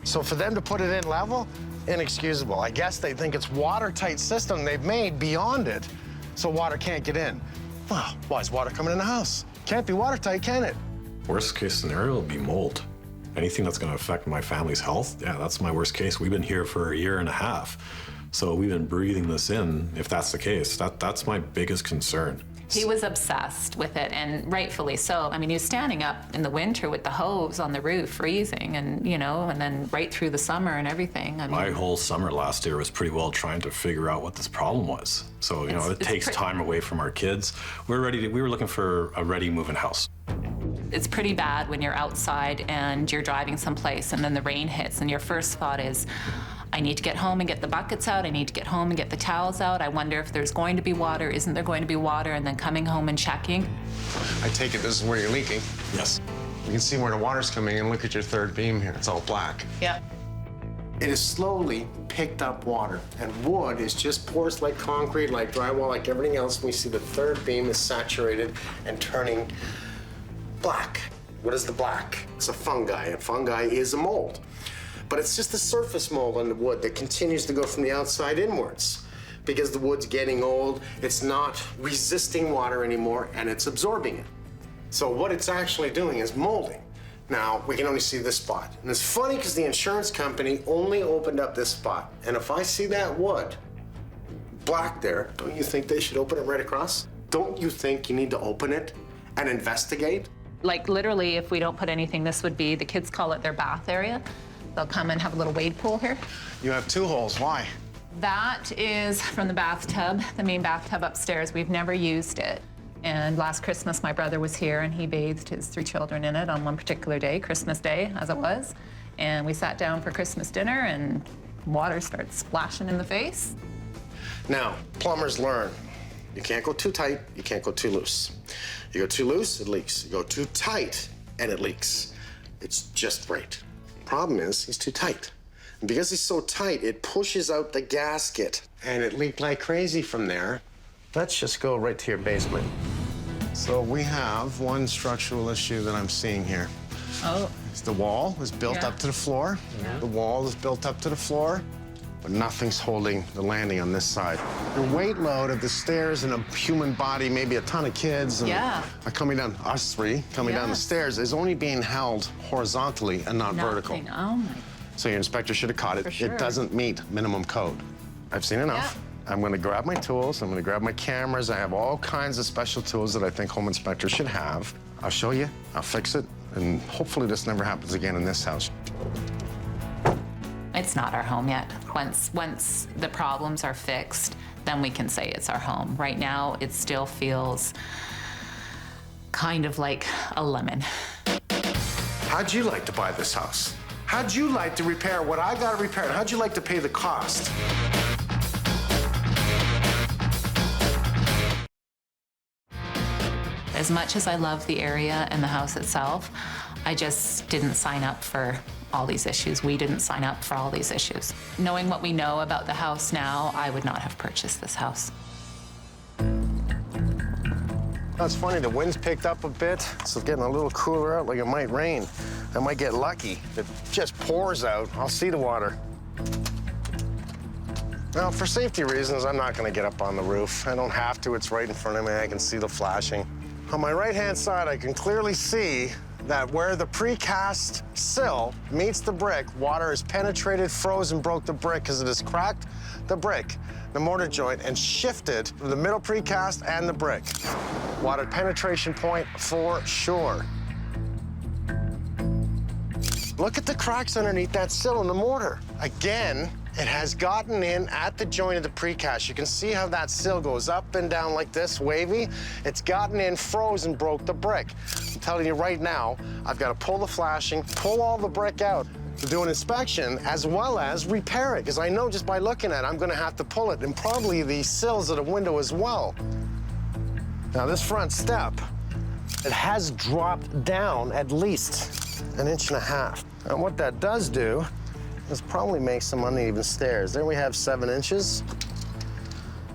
So for them to put it in level, inexcusable. I guess they think it's watertight system they've made beyond it, so water can't get in. Well, why is water coming in the house? Can't be watertight, can it? Worst case scenario will be mold. Anything that's gonna affect my family's health, yeah, that's my worst case. We've been here for 1.5 years. So we've been breathing this in. If that's the case, that's my biggest concern. He was obsessed with it, and rightfully so. I mean, he was standing up in the winter with the hose on the roof, freezing, and, you know, and then right through the summer and everything. I mean, my whole summer last year was pretty well trying to figure out what this problem was. So, you know, it takes time away from our kids. We were looking for a ready moving house. It's pretty bad when you're outside and you're driving someplace and then the rain hits and your first thought is, I need to get home and get the buckets out. I need to get home and get the towels out. I wonder if there's going to be water. Isn't there going to be water? And then coming home and checking. I take it this is where you're leaking. Yes. You can see where the water's coming in. Look at your third beam here. It's all black. Yeah. It has slowly picked up water, and wood is just porous like concrete, like drywall, like everything else. We see the third beam is saturated and turning black. What is the black? It's a fungi, and fungi is a mold. But it's just the surface mold on the wood that continues to go from the outside inwards. Because the wood's getting old, it's not resisting water anymore, and it's absorbing it. So what it's actually doing is molding. Now, we can only see this spot. And it's funny because the insurance company only opened up this spot. And if I see that wood black there, don't you think they should open it right across? Don't you think you need to open it and investigate? Like literally, if we don't put anything, this would be, the kids call it their bath area. They'll come and have a little wade pool here. You have 2 holes, why? That is from the bathtub, the main bathtub upstairs. We've never used it. And last Christmas, my brother was here and he bathed his 3 children in it on one particular day, Christmas Day, as it was. And we sat down for Christmas dinner and water started splashing in the face. Now, plumbers learn. You can't go too tight, you can't go too loose. You go too loose, it leaks. You go too tight, and it leaks. It's just right. Problem is, he's too tight. And because he's so tight, it pushes out the gasket. And it leaked like crazy from there. Let's just go right to your basement. So we have one structural issue that I'm seeing here. Oh. The wall is built up to the floor. Yeah. The wall is built up to the floor, but nothing's holding the landing on this side. The weight load of the stairs and a human body, maybe a ton of kids, and are coming down, us 3, coming down the stairs, is only being held horizontally and not vertical. Oh my. So your inspector should have caught it. For sure. It doesn't meet minimum code. I've seen enough. I'm gonna grab my tools, I'm gonna grab my cameras. I have all kinds of special tools that I think home inspectors should have. I'll show you, I'll fix it, and hopefully this never happens again in this house. It's not our home yet. Once the problems are fixed, then we can say it's our home. Right now, it still feels kind of like a lemon. How'd you like to buy this house? How'd you like to repair what I gotta repair? And how'd you like to pay the cost? As much as I love the area and the house itself, I just didn't sign up for all these issues. We didn't sign up for all these issues. Knowing what we know about the house now, I would not have purchased this house. It's funny, the wind's picked up a bit, so it's getting a little cooler out, like it might rain. I might get lucky. If it just pours out, I'll see the water. Now, for safety reasons, I'm not gonna get up on the roof. I don't have to, it's right in front of me, I can see the flashing. On my right-hand side, I can clearly see that where the precast sill meets the brick, water has penetrated, frozen, broke the brick because it has cracked the brick, the mortar joint, and shifted the middle precast and the brick. Water penetration point for sure. Look at the cracks underneath that sill in the mortar. Again, it has gotten in at the joint of the precast. You can see how that sill goes up and down like this, wavy. It's gotten in, frozen, broke the brick. I'm telling you right now, I've got to pull the flashing, pull all the brick out to do an inspection, as well as repair it, because I know just by looking at it, I'm going to have to pull it, and probably the sills of the window as well. Now, this front step, it has dropped down at least 1.5 inches. And what that does do is probably make some uneven stairs. There we have 7 inches.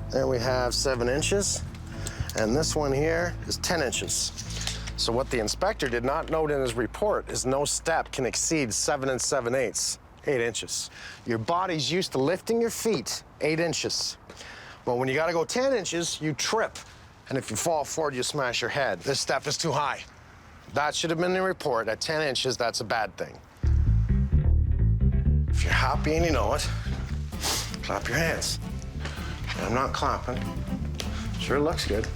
There we have 7 inches. And this one here is 10 inches. So what the inspector did not note in his report is no step can exceed 7 7/8, 8 inches. Your body's used to lifting your feet 8 inches. Well, when you gotta go 10 inches, you trip. And if you fall forward, you smash your head. This step is too high. That should have been in the report. At 10 inches, that's a bad thing. If you're happy and you know it, clap your hands. I'm not clapping. Sure looks good.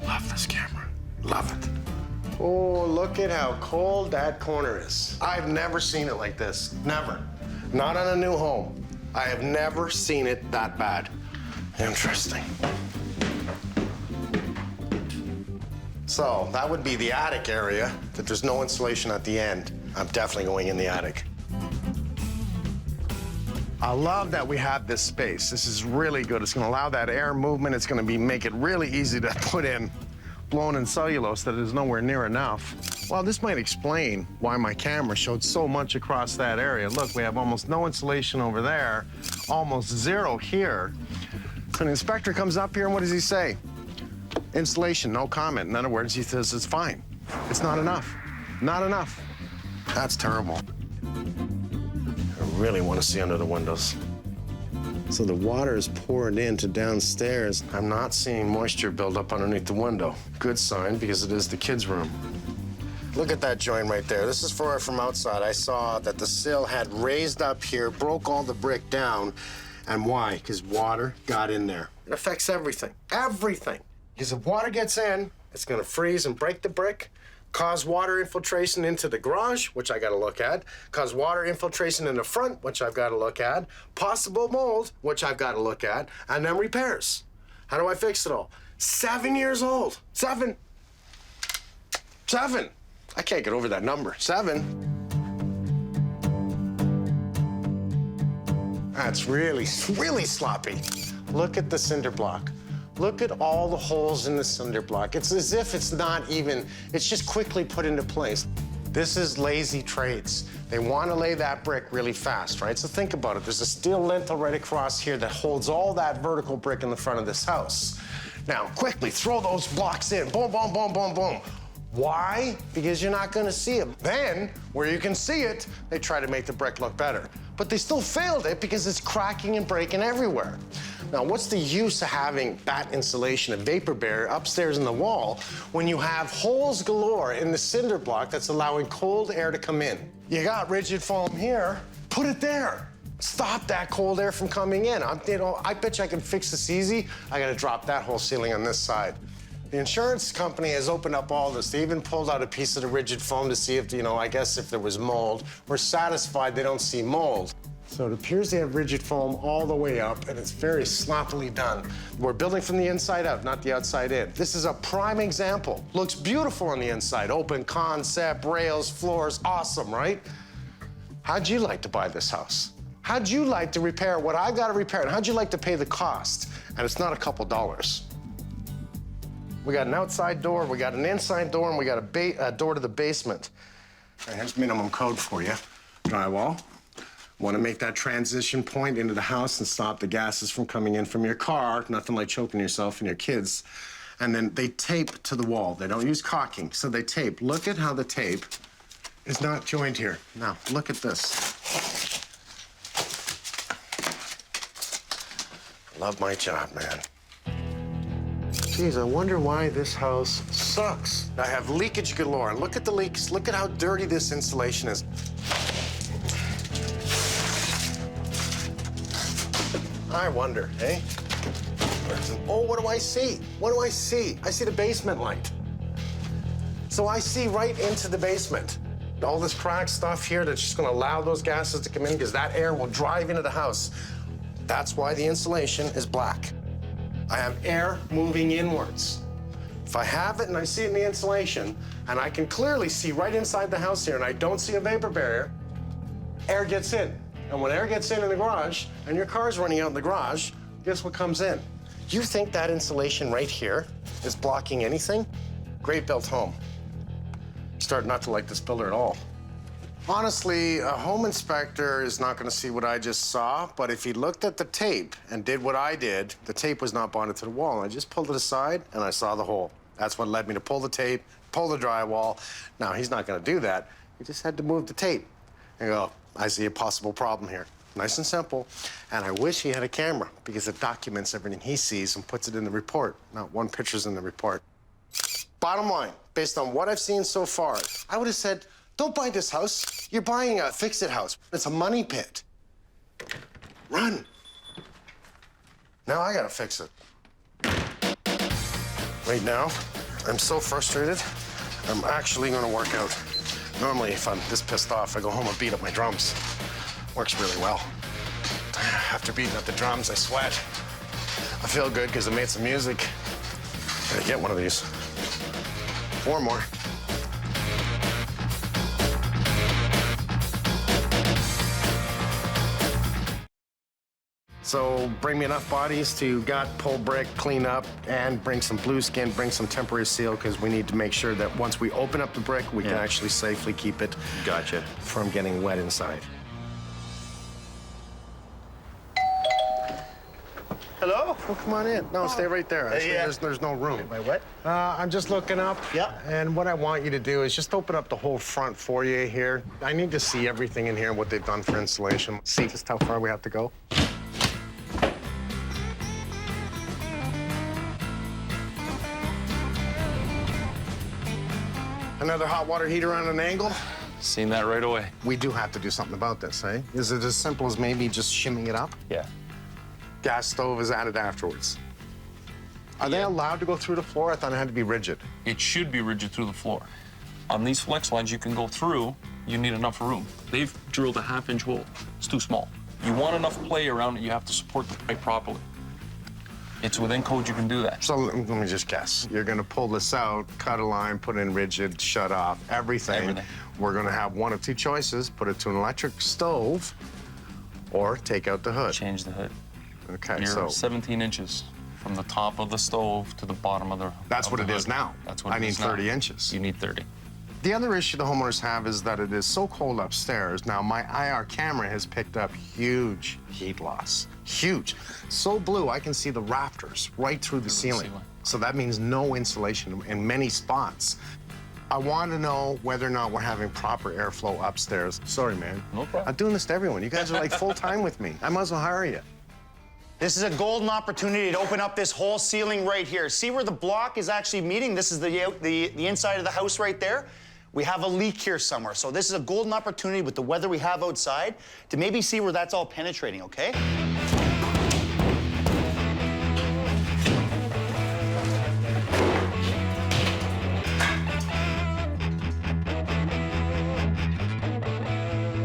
Love this camera. Love it. Oh, look at how cold that corner is. I've never seen it like this. Never. Not on a new home. I have never seen it that bad. Interesting. So that would be the attic area, that there's no insulation at the end. I'm definitely going in the attic. I love that we have this space. This is really good. It's gonna allow that air movement. It's gonna make it really easy to put in blown-in cellulose that is nowhere near enough. Well, this might explain why my camera showed so much across that area. Look, we have almost no insulation over there, almost zero here. So the inspector comes up here, and what does he say? Insulation, no comment. In other words, he says it's fine. It's not enough. Not enough. That's terrible. I really want to see under the windows. So the water is poured into downstairs. I'm not seeing moisture build up underneath the window. Good sign, because it is the kids' room. Look at that joint right there. This is from outside. I saw that the sill had raised up here, broke all the brick down. And why? Because water got in there. It affects everything. Everything. Because if water gets in, it's gonna freeze and break the brick, cause water infiltration into the garage, which I gotta look at, cause water infiltration in the front, which I've gotta look at, possible mold, which I've gotta look at, and then repairs. How do I fix it all? 7 years old. 7. 7. I can't get over that number. 7. That's really, really sloppy. Look at the cinder block. Look at all the holes in the cinder block. It's as if it's not even, it's just quickly put into place. This is lazy trades. They want to lay that brick really fast, right? So think about it. There's a steel lintel right across here that holds all that vertical brick in the front of this house. Now, quickly throw those blocks in. Boom, boom, boom, boom, boom. Why? Because you're not going to see it. Then, where you can see it, they try to make the brick look better. But they still failed it because it's cracking and breaking everywhere. Now, what's the use of having that insulation, a vapor barrier upstairs in the wall, when you have holes galore in the cinder block that's allowing cold air to come in? You got rigid foam here, put it there. Stop that cold air from coming in. I bet you I can fix this easy. I gotta drop that whole ceiling on this side. The insurance company has opened up all this. They even pulled out a piece of the rigid foam to see if, I guess if there was mold. We're satisfied they don't see mold. So it appears they have rigid foam all the way up, and it's very sloppily done. We're building from the inside out, not the outside in. This is a prime example. Looks beautiful on the inside. Open concept, rails, floors, awesome, right? How'd you like to buy this house? How'd you like to repair what I've got to repair? And how'd you like to pay the cost? And it's not a couple dollars. We got an outside door, we got an inside door, and we got a door to the basement. And here's minimum code for you. Drywall. Want to make that transition point into the house and stop the gases from coming in from your car. Nothing like choking yourself and your kids. And then they tape to the wall. They don't use caulking, so they tape. Look at how the tape is not joined here. Now, look at this. Love my job, man. Geez, I wonder why this house sucks. I have leakage galore. Look at the leaks. Look at how dirty this insulation is. I wonder, eh? Oh, what do I see? What do I see? I see the basement light. So I see right into the basement. All this cracked stuff here that's just gonna allow those gases to come in because that air will drive into the house. That's why the insulation is black. I have air moving inwards. If I have it and I see it in the insulation, and I can clearly see right inside the house here and I don't see a vapor barrier, air gets in. And when air gets in the garage, and your car's running out in the garage, guess what comes in? You think that insulation right here is blocking anything? Great built home. Start not to like this builder at all. Honestly, a home inspector is not gonna see what I just saw, but if he looked at the tape and did what I did, the tape was not bonded to the wall. I just pulled it aside and I saw the hole. That's what led me to pull the tape, pull the drywall. Now, he's not gonna do that. He just had to move the tape and go, I see a possible problem here. Nice and simple. And I wish he had a camera because it documents everything he sees and puts it in the report. Not one picture's in the report. Bottom line, based on what I've seen so far, I would have said, don't buy this house. You're buying a fix-it house. It's a money pit. Run. Now I gotta fix it. Right now, I'm so frustrated, I'm actually gonna work out. Normally, if I'm this pissed off, I go home and beat up my drums. Works really well. After beating up the drums, I sweat. I feel good because I made some music. Gotta get one of these. 4 more. So bring me enough bodies to gut, pull brick, clean up, and bring some blue skin, bring some temporary seal, because we need to make sure that once we open up the brick, we can actually safely keep it from getting wet inside. Hello? Oh, come on in. No, stay right there. Actually, there's no room. My what? I'm just looking up. Yeah. And what I want you to do is just open up the whole front foyer here. I need to see everything in here, what they've done for insulation. See just how far we have to go. Another hot water heater on an angle. Seen that right away. We do have to do something about this, eh? Is it as simple as maybe just shimming it up? Yeah. Gas stove is added afterwards. Are they allowed to go through the floor? I thought it had to be rigid. It should be rigid through the floor. On these flex lines you can go through, you need enough room. They've drilled a 1/2-inch hole. It's too small. You want enough play around it, you have to support the pipe properly. It's within code you can do that. So let me just guess. You're gonna pull this out, cut a line, put in rigid, shut off, everything. We're gonna have one of two choices, put it to an electric stove or take out the hood. Change the hood. Okay, You're so 17 inches from the top of the stove to the bottom of the that's what it is now. That's what I it need is now. 30 inches. You need 30. The other issue the homeowners have is that it is so cold upstairs. Now, my IR camera has picked up huge heat loss. Huge. So blue, I can see the rafters right through the ceiling. So that means no insulation in many spots. I want to know whether or not we're having proper airflow upstairs. Sorry, man. No problem. I'm doing this to everyone. You guys are like full-time with me. I might as well hire you. This is a golden opportunity to open up this whole ceiling right here. See where the block is actually meeting? This is the inside of the house right there. We have a leak here somewhere. So this is a golden opportunity with the weather we have outside to maybe see where that's all penetrating, okay?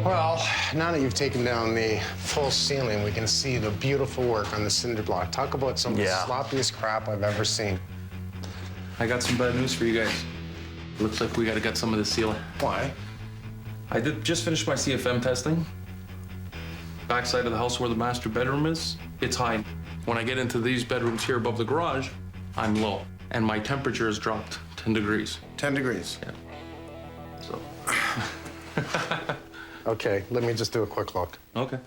Well, now that you've taken down the full ceiling, we can see the beautiful work on the cinder block. Talk about some of the sloppiest crap I've ever seen. I got some bad news for you guys. Looks like we gotta get some of the ceiling. Why? I did just finish my CFM testing. Backside of the house where the master bedroom is, it's high. When I get into these bedrooms here above the garage, I'm low. And my temperature has dropped 10 degrees. 10 degrees? Yeah. So. Okay, let me just do a quick look. Okay.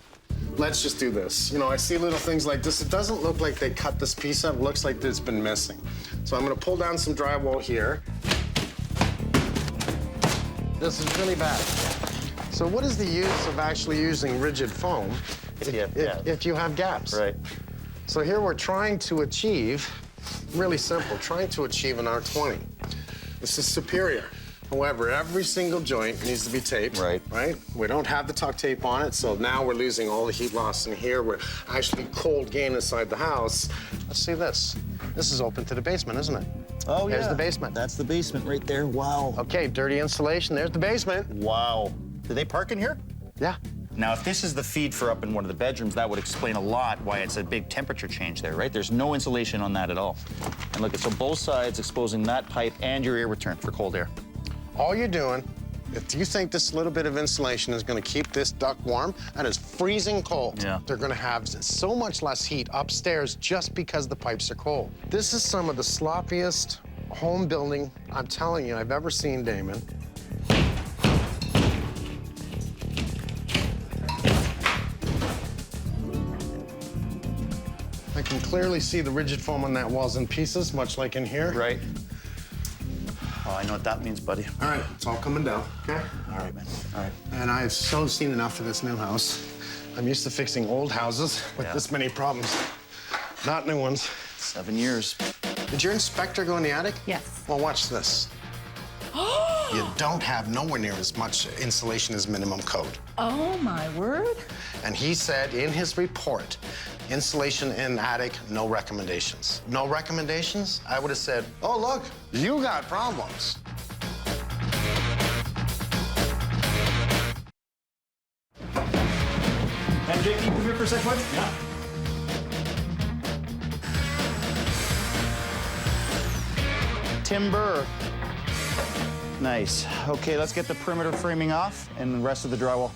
Let's just do this. You know, I see little things like this. It doesn't look like they cut this piece up. It looks like it's been missing. So I'm gonna pull down some drywall here. This is really bad. So what is the use of actually using rigid foam if you have gaps? Right. So here we're trying to achieve, really simple, trying to achieve an R20. This is superior. However, every single joint needs to be taped. Right. We don't have the tuck tape on it, so now we're losing all the heat loss in here. We're actually cold gain inside the house. Let's see this. This is open to the basement, isn't it? Oh, There's yeah. the basement. That's the basement right there. Wow. Okay, dirty insulation. There's the basement. Wow. Do they park in here? Yeah. Now, if this is the feed for up in one of the bedrooms, that would explain a lot why it's a big temperature change there, right? There's no insulation on that at all. And look, so both sides exposing that pipe and your air return for cold air. All you're doing, if you think this little bit of insulation is going to keep this duct warm, and it's freezing cold. Yeah. They're going to have so much less heat upstairs just because the pipes are cold. This is some of the sloppiest home building, I'm telling you, I've ever seen, Damon. I can clearly see the rigid foam on that wall's in pieces, much like in here. Right. Oh, I know what that means, buddy. All right, it's all coming down, okay? All right, man. All right. And I've so seen enough of this new house. I'm used to fixing old houses with this many problems. Not new ones. 7 years. Did your inspector go in the attic? Yes. Well, watch this. You don't have nowhere near as much insulation as minimum code. Oh, my word. And he said in his report, insulation in attic, no recommendations. No recommendations? I would have said, oh, look, you got problems. MJ, can you come here for a sec, bud? Yeah. Timber. Nice. Okay, let's get the perimeter framing off and the rest of the drywall.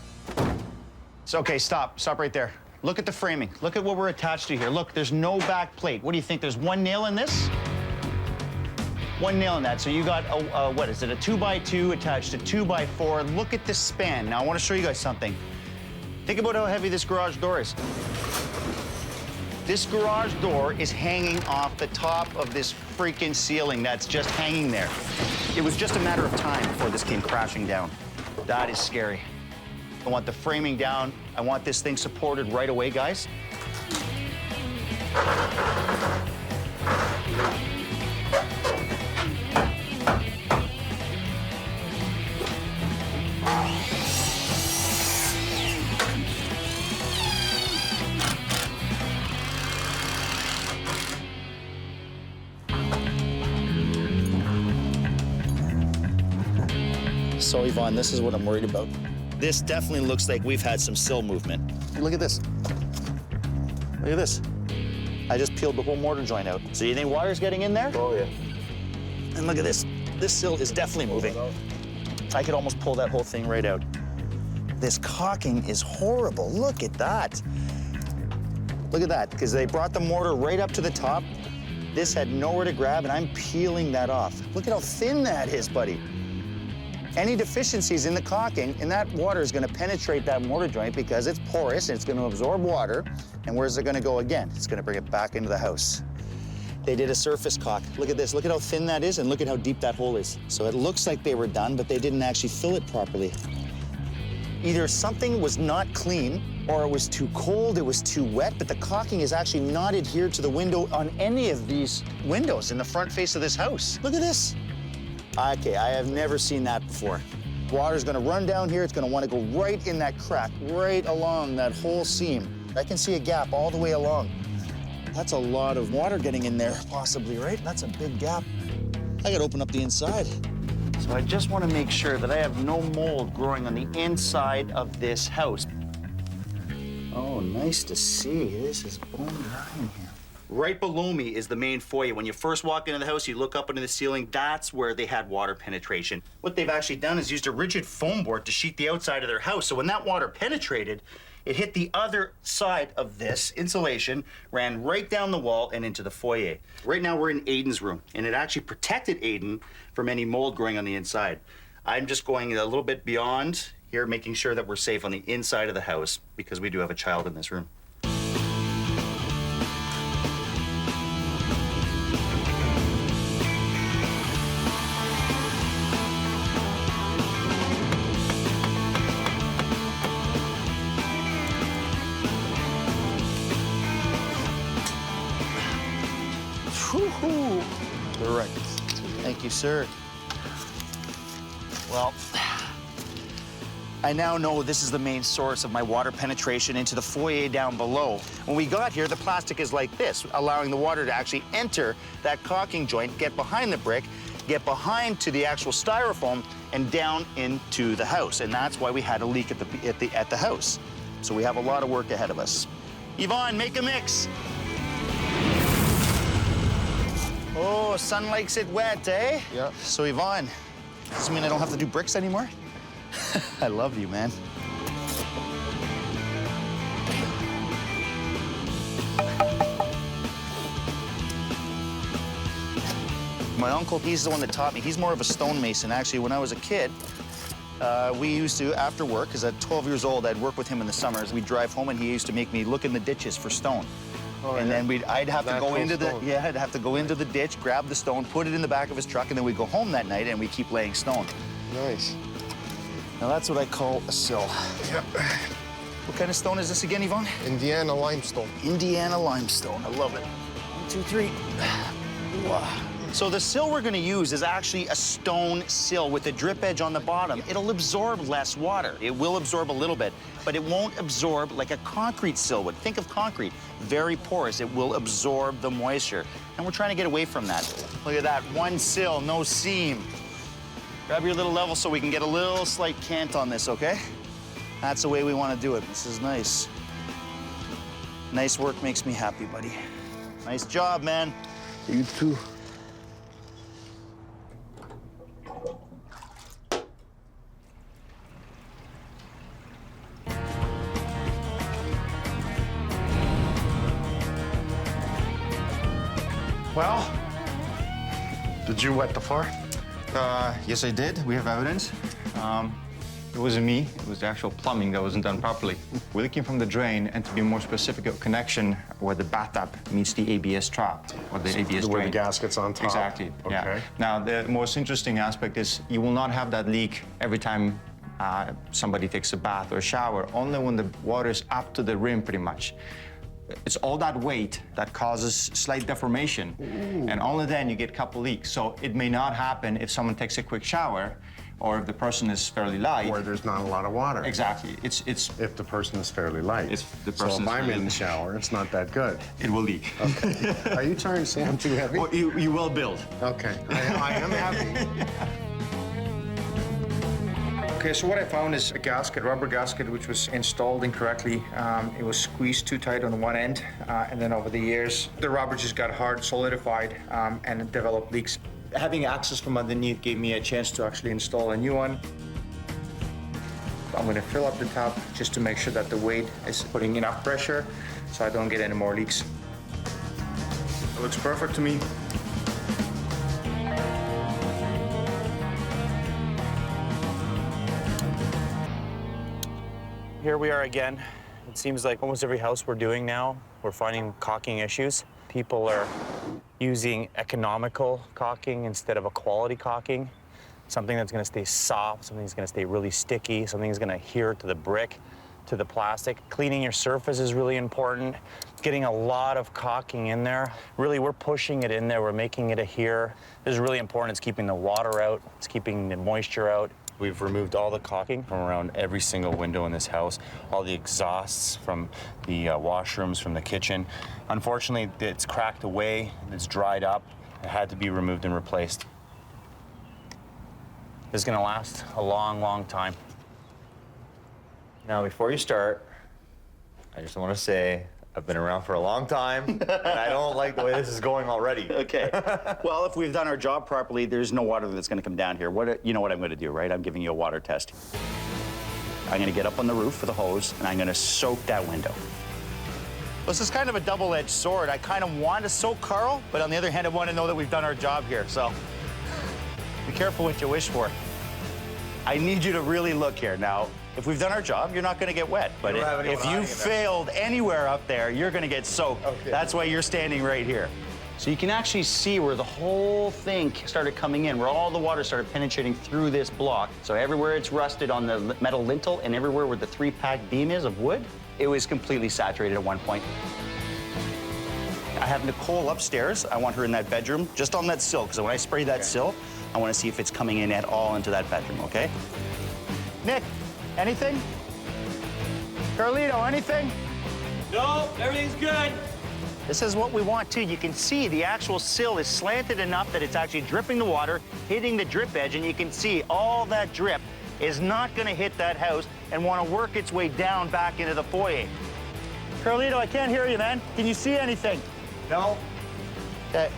So, okay, stop right there. Look at the framing. Look at what we're attached to here. Look, there's no back plate. What do you think? There's one nail in this? One nail in that. So you got, what is it, a 2x2 attached to 2x4. Look at this span. Now, I want to show you guys something. Think about how heavy this garage door is. This garage door is hanging off the top of this freaking ceiling that's just hanging there. It was just a matter of time before this came crashing down. That is scary. I want the framing down. I want this thing supported right away, guys. So, Yvonne, this is what I'm worried about. This definitely looks like we've had some sill movement. Look at this. Look at this. I just peeled the whole mortar joint out. So you think water's getting in there? Oh, yeah. And look at this. This sill is definitely moving. I could almost pull that whole thing right out. This caulking is horrible. Look at that. Look at that, because they brought the mortar right up to the top. This had nowhere to grab, and I'm peeling that off. Look at how thin that is, buddy. Any deficiencies in the caulking, and that water is going to penetrate that mortar joint because it's porous and it's going to absorb water. And where's it going to go again? It's going to bring it back into the house. They did a surface caulk. Look at this. Look at how thin that is, and look at how deep that hole is. So it looks like they were done, but they didn't actually fill it properly. Either something was not clean, or it was too cold, it was too wet, but the caulking is actually not adhered to the window on any of these windows in the front face of this house. Look at this. Okay, I have never seen that before. Water's gonna run down here. It's gonna wanna go right in that crack, right along that whole seam. I can see a gap all the way along. That's a lot of water getting in there, possibly, right? That's a big gap. I gotta open up the inside. So I just wanna make sure that I have no mold growing on the inside of this house. Oh, nice to see. This is bone dry in here. Right below me is the main foyer. When you first walk into the house, you look up into the ceiling, that's where they had water penetration. What they've actually done is used a rigid foam board to sheet the outside of their house. So when that water penetrated, it hit the other side of this insulation, ran right down the wall and into the foyer. Right now we're in Aiden's room, and it actually protected Aiden from any mold growing on the inside. I'm just going a little bit beyond here, making sure that we're safe on the inside of the house because we do have a child in this room. Correct. Thank you, sir. Well, I now know this is the main source of my water penetration into the foyer down below. When we got here, the plastic is like this, allowing the water to actually enter that caulking joint, get behind the brick, get behind to the actual styrofoam, and down into the house. And that's why we had a leak at the house. So we have a lot of work ahead of us. Yvonne, make a mix. Oh, sun likes it wet, eh? Yeah. So, Yvonne, does this mean I don't have to do bricks anymore? I love you, man. My uncle, he's the one that taught me. He's more of a stonemason. Actually, when I was a kid, we used to, after work, because at 12 years old, I'd work with him in the summers. We'd drive home, and he used to make me look in the ditches for stone. Oh, and then I'd have to go into I'd have to go into the ditch, grab the stone, put it in the back of his truck, and then we'd go home that night and we'd keep laying stone. Nice. Now that's what I call a sill. Yep. What kind of stone is this again, Yvonne? Indiana limestone. Indiana limestone. I love it. 1, 2, 3. Wow. So the sill we're going to use is actually a stone sill with a drip edge on the bottom. It'll absorb less water. It will absorb a little bit, but it won't absorb like a concrete sill would. Think of concrete, very porous. It will absorb the moisture, and we're trying to get away from that. Look at that, one sill, no seam. Grab your little level so we can get a little slight cant on this, okay? That's the way we want to do it. This is nice. Nice work makes me happy, buddy. Nice job, man. You too. Well, did you wet the floor? Yes, I did. We have evidence. It wasn't me. It was the actual plumbing that wasn't done properly. We're looking from the drain, and to be more specific, a connection where the bathtub meets the ABS trap, or the ABS drain. Where the gasket's on top? Exactly, Okay. yeah. Now, the most interesting aspect is you will not have that leak every time somebody takes a bath or a shower, only when the water is up to the rim, pretty much. It's all that weight that causes slight deformation, and only then you get a couple leaks. So it may not happen if someone takes a quick shower, or if the person is fairly light. Where there's not a lot of water. Exactly. It's if the person is fairly light. If the so person if is I'm fairly in the shower, it's not that good. It will leak. Okay. Are you trying to say I'm too heavy? Well, you will build. Okay. I am heavy. Okay, so what I found is a gasket, rubber gasket, which was installed incorrectly. It was squeezed too tight on one end, and then over the years, the rubber just got hard, solidified, and it developed leaks. Having access from underneath gave me a chance to actually install a new one. I'm gonna fill up the tub just to make sure that the weight is putting enough pressure so I don't get any more leaks. It looks perfect to me. Here we are again. It seems like almost every house we're doing now, we're finding caulking issues. People are using economical caulking instead of a quality caulking. Something that's gonna stay soft, something that's gonna stay really sticky, something that's gonna adhere to the brick, to the plastic. Cleaning your surface is really important. Getting a lot of caulking in there. Really, we're pushing it in there, we're making it adhere. This is really important. It's keeping the water out, it's keeping the moisture out. We've removed all the caulking from around every single window in this house, all the exhausts from the washrooms, from the kitchen. Unfortunately, it's cracked away, it's dried up. It had to be removed and replaced. This is gonna last a long, long time. Now, before you start, I just want to say I've been around for a long time, and I don't like the way this is going already. Okay. Well, if we've done our job properly, there's no water that's going to come down here. You know what I'm going to do, right? I'm giving you a water test. I'm going to get up on the roof with a hose, and I'm going to soak that window. This is kind of a double-edged sword. I kind of want to soak Carl, but on the other hand, I want to know that we've done our job here. So be careful what you wish for. I need you to really look here. Now, if we've done our job, you're not going to get wet. But if you failed anywhere up there, you're going to get soaked. Okay. That's why you're standing right here. So you can actually see where the whole thing started coming in, where all the water started penetrating through this block. So everywhere it's rusted on the metal lintel and everywhere where the 3-pack beam is of wood, it was completely saturated at one point. I have Nicole upstairs. I want her in that bedroom, just on that sill, because when I spray that sill, I want to see if it's coming in at all into that bedroom, okay? Nick, anything? Carlito, anything? No, everything's good. This is what we want too. You can see the actual sill is slanted enough that it's actually dripping the water, hitting the drip edge, and you can see all that drip is not going to hit that house and want to work its way down back into the foyer. Carlito, I can't hear you, man. Can you see anything? No. Okay.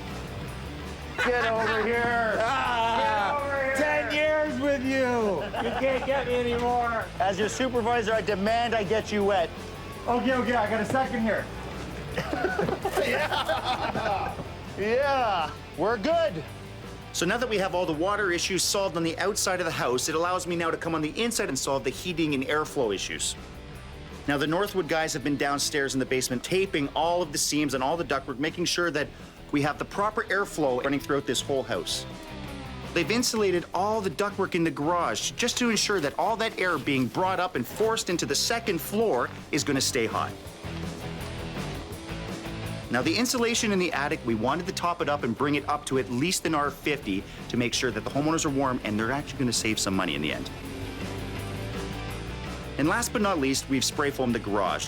Get over here. Get over here. 10 years with you. You can't get me anymore. As your supervisor, I demand I get you wet. Okay, I got a second here. Yeah, we're good. So now that we have all the water issues solved on the outside of the house, it allows me now to come on the inside and solve the heating and airflow issues. Now, the Northwood guys have been downstairs in the basement taping all of the seams and all the ductwork, making sure that we have the proper airflow running throughout this whole house. They've insulated all the ductwork in the garage just to ensure that all that air being brought up and forced into the second floor is going to stay hot. Now, the insulation in the attic, we wanted to top it up and bring it up to at least an R50 to make sure that the homeowners are warm and they're actually going to save some money in the end. And last but not least, we've spray foamed the garage.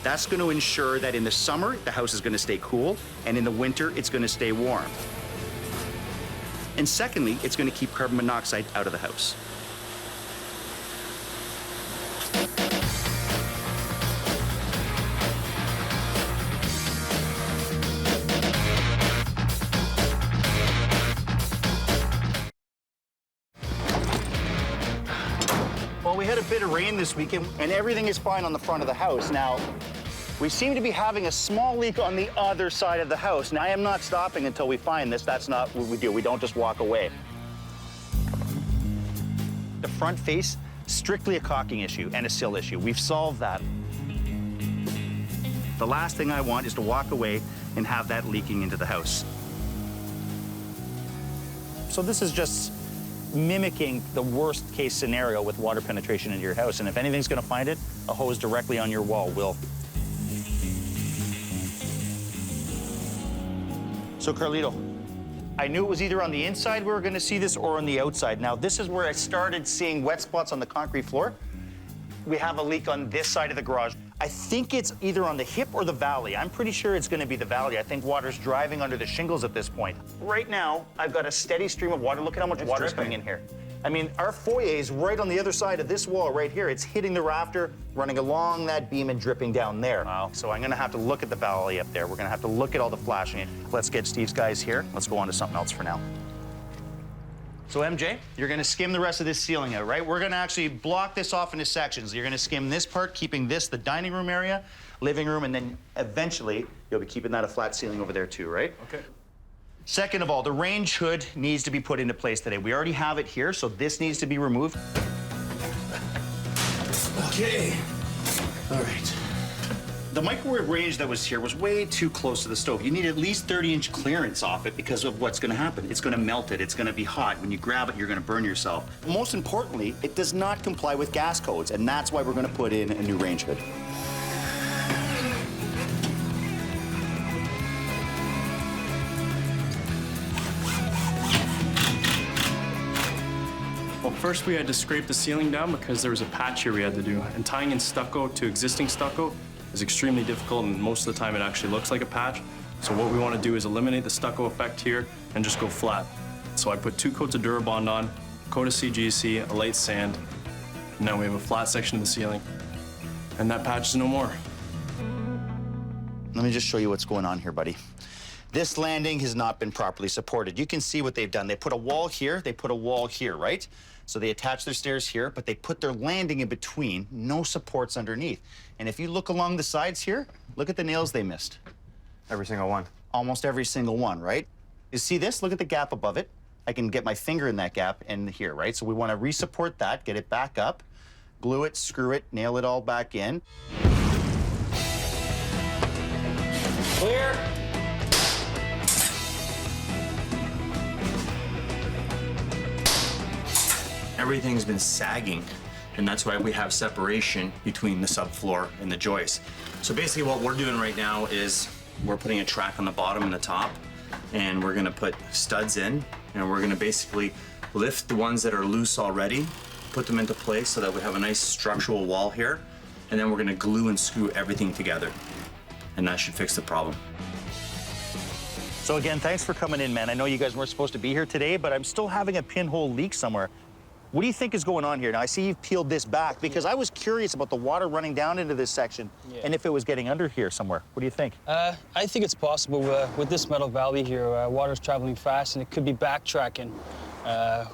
That's going to ensure that in the summer, the house is going to stay cool, and in the winter, it's going to stay warm. And secondly, it's going to keep carbon monoxide out of the house. Well, we had a bit of rain this weekend, and everything is fine on the front of the house. Now, We seem to be having a small leak on the other side of the house. Now, I am not stopping until we find this. That's not what we do. We don't just walk away. The front face, strictly a caulking issue and a sill issue. We've solved that. The last thing I want is to walk away and have that leaking into the house. So this is just mimicking the worst case scenario with water penetration into your house. And if anything's gonna find it, a hose directly on your wall will. So Carlito, I knew it was either on the inside we were gonna see this or on the outside. Now this is where I started seeing wet spots on the concrete floor. We have a leak on this side of the garage. I think it's either on the hip or the valley. I'm pretty sure it's gonna be the valley. I think water's driving under the shingles at this point. Right now, I've got a steady stream of water. Look at how much water's coming in here. I mean, our foyer is right on the other side of this wall right here. It's hitting the rafter, running along that beam and dripping down there. Wow. So I'm gonna have to look at the valley up there. We're gonna have to look at all the flashing. Let's get Steve's guys here. Let's go on to something else for now. So MJ, you're gonna skim the rest of this ceiling out, right? We're gonna actually block this off into sections. You're gonna skim this part, keeping this the dining room area, living room, and then eventually you'll be keeping that a flat ceiling over there too, right? Okay. Second of all, the range hood needs to be put into place today. We already have it here, so this needs to be removed. Okay. All right. The microwave range that was here was way too close to the stove. You need at least 30-inch clearance off it because of what's gonna happen. It's gonna melt it, it's gonna be hot. When you grab it, you're gonna burn yourself. Most importantly, it does not comply with gas codes, and that's why we're gonna put in a new range hood. Well, first we had to scrape the ceiling down because there was a patch here we had to do. And tying in stucco to existing stucco is extremely difficult, and most of the time it actually looks like a patch. So what we want to do is eliminate the stucco effect here and just go flat. So I put 2 coats of Durabond on, a coat of CGC, a light sand, and now we have a flat section of the ceiling. And that patch is no more. Let me just show you what's going on here, buddy. This landing has not been properly supported. You can see what they've done. They put a wall here, they put a wall here, right? So they attach their stairs here, but they put their landing in between, no supports underneath. And if you look along the sides here, look at the nails they missed. Every single one. Almost every single one, right? You see this? Look at the gap above it. I can get my finger in that gap and here, right? So we want to re-support that, get it back up, glue it, screw it, nail it all back in. Clear. Everything's been sagging, and that's why we have separation between the subfloor and the joist. So basically what we're doing right now is we're putting a track on the bottom and the top, and we're gonna put studs in, and we're gonna basically lift the ones that are loose already, put them into place so that we have a nice structural wall here, and then we're gonna glue and screw everything together, and that should fix the problem. So again, thanks for coming in, man. I know you guys weren't supposed to be here today, but I'm still having a pinhole leak somewhere. What do you think is going on here? Now, I see you've peeled this back because I was curious about the water running down into this section and if it was getting under here somewhere. What do you think? I think it's possible with this metal valley here, water's traveling fast and it could be backtracking.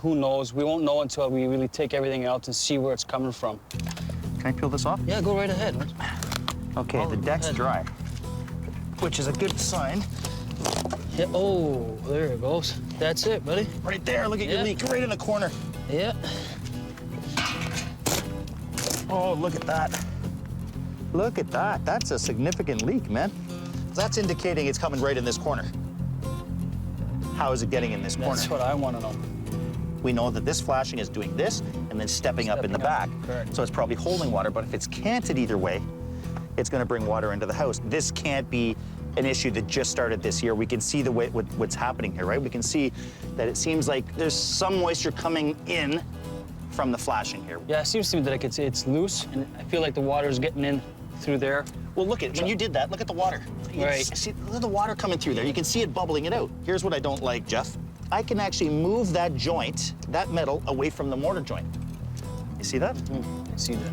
Who knows? We won't know until we really take everything out and see where it's coming from. Can I peel this off? Yeah, go right ahead. Okay, the deck's dry, which is a good sign. Yeah, oh, there it goes. That's it, buddy. Right there, look at your leak, right in the corner. Yeah. Oh, look at that. Look at that. That's a significant leak, man. That's indicating it's coming right in this corner. How is it getting in this corner? That's what I want to know. We know that this flashing is doing this and then stepping up in the back. Correct. So it's probably holding water, but if it's canted either way, it's going to bring water into the house. This can't be an issue that just started this year. We can see the way what's happening here, right? We can see that it seems like there's some moisture coming in from the flashing here. Yeah, it seems to me that it's loose, and I feel like the water is getting in through there. Well, look at when you did that. Look at the water. Right. See, look at the water coming through there. You can see it bubbling it out. Here's what I don't like, Jeff. I can actually move that joint, that metal, away from the mortar joint. You see that? I see that.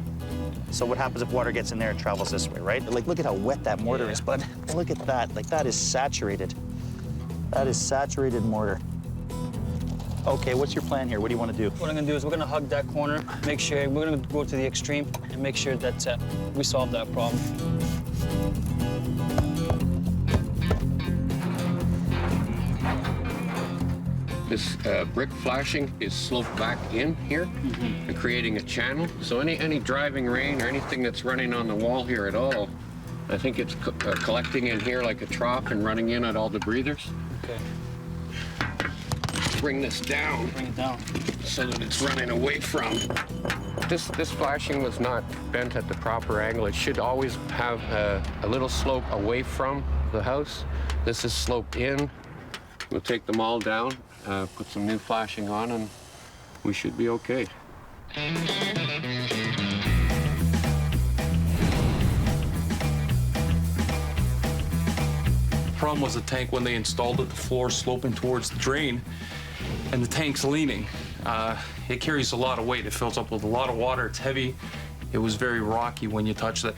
So what happens if water gets in there and travels this way, right? Like, look at how wet that mortar is, bud. Look at that. Like, that is saturated. That is saturated mortar. Okay, what's your plan here? What do you want to do? What I'm gonna do is we're gonna hug that corner, make sure we're gonna go to the extreme and make sure that we solve that problem. This brick flashing is sloped back in here and creating a channel. So any driving rain or anything that's running on the wall here at all, I think it's collecting in here like a trough and running in at all the breathers. Okay. Bring this down. Bring it down. So that it's running away from. This flashing was not bent at the proper angle. It should always have a little slope away from the house. This is sloped in. We'll take them all down, put some new flashing on, and we should be okay. Problem was the tank when they installed it, the floor sloping towards the drain, and the tank's leaning. It carries a lot of weight. It fills up with a lot of water. It's heavy. It was very rocky when you touched it.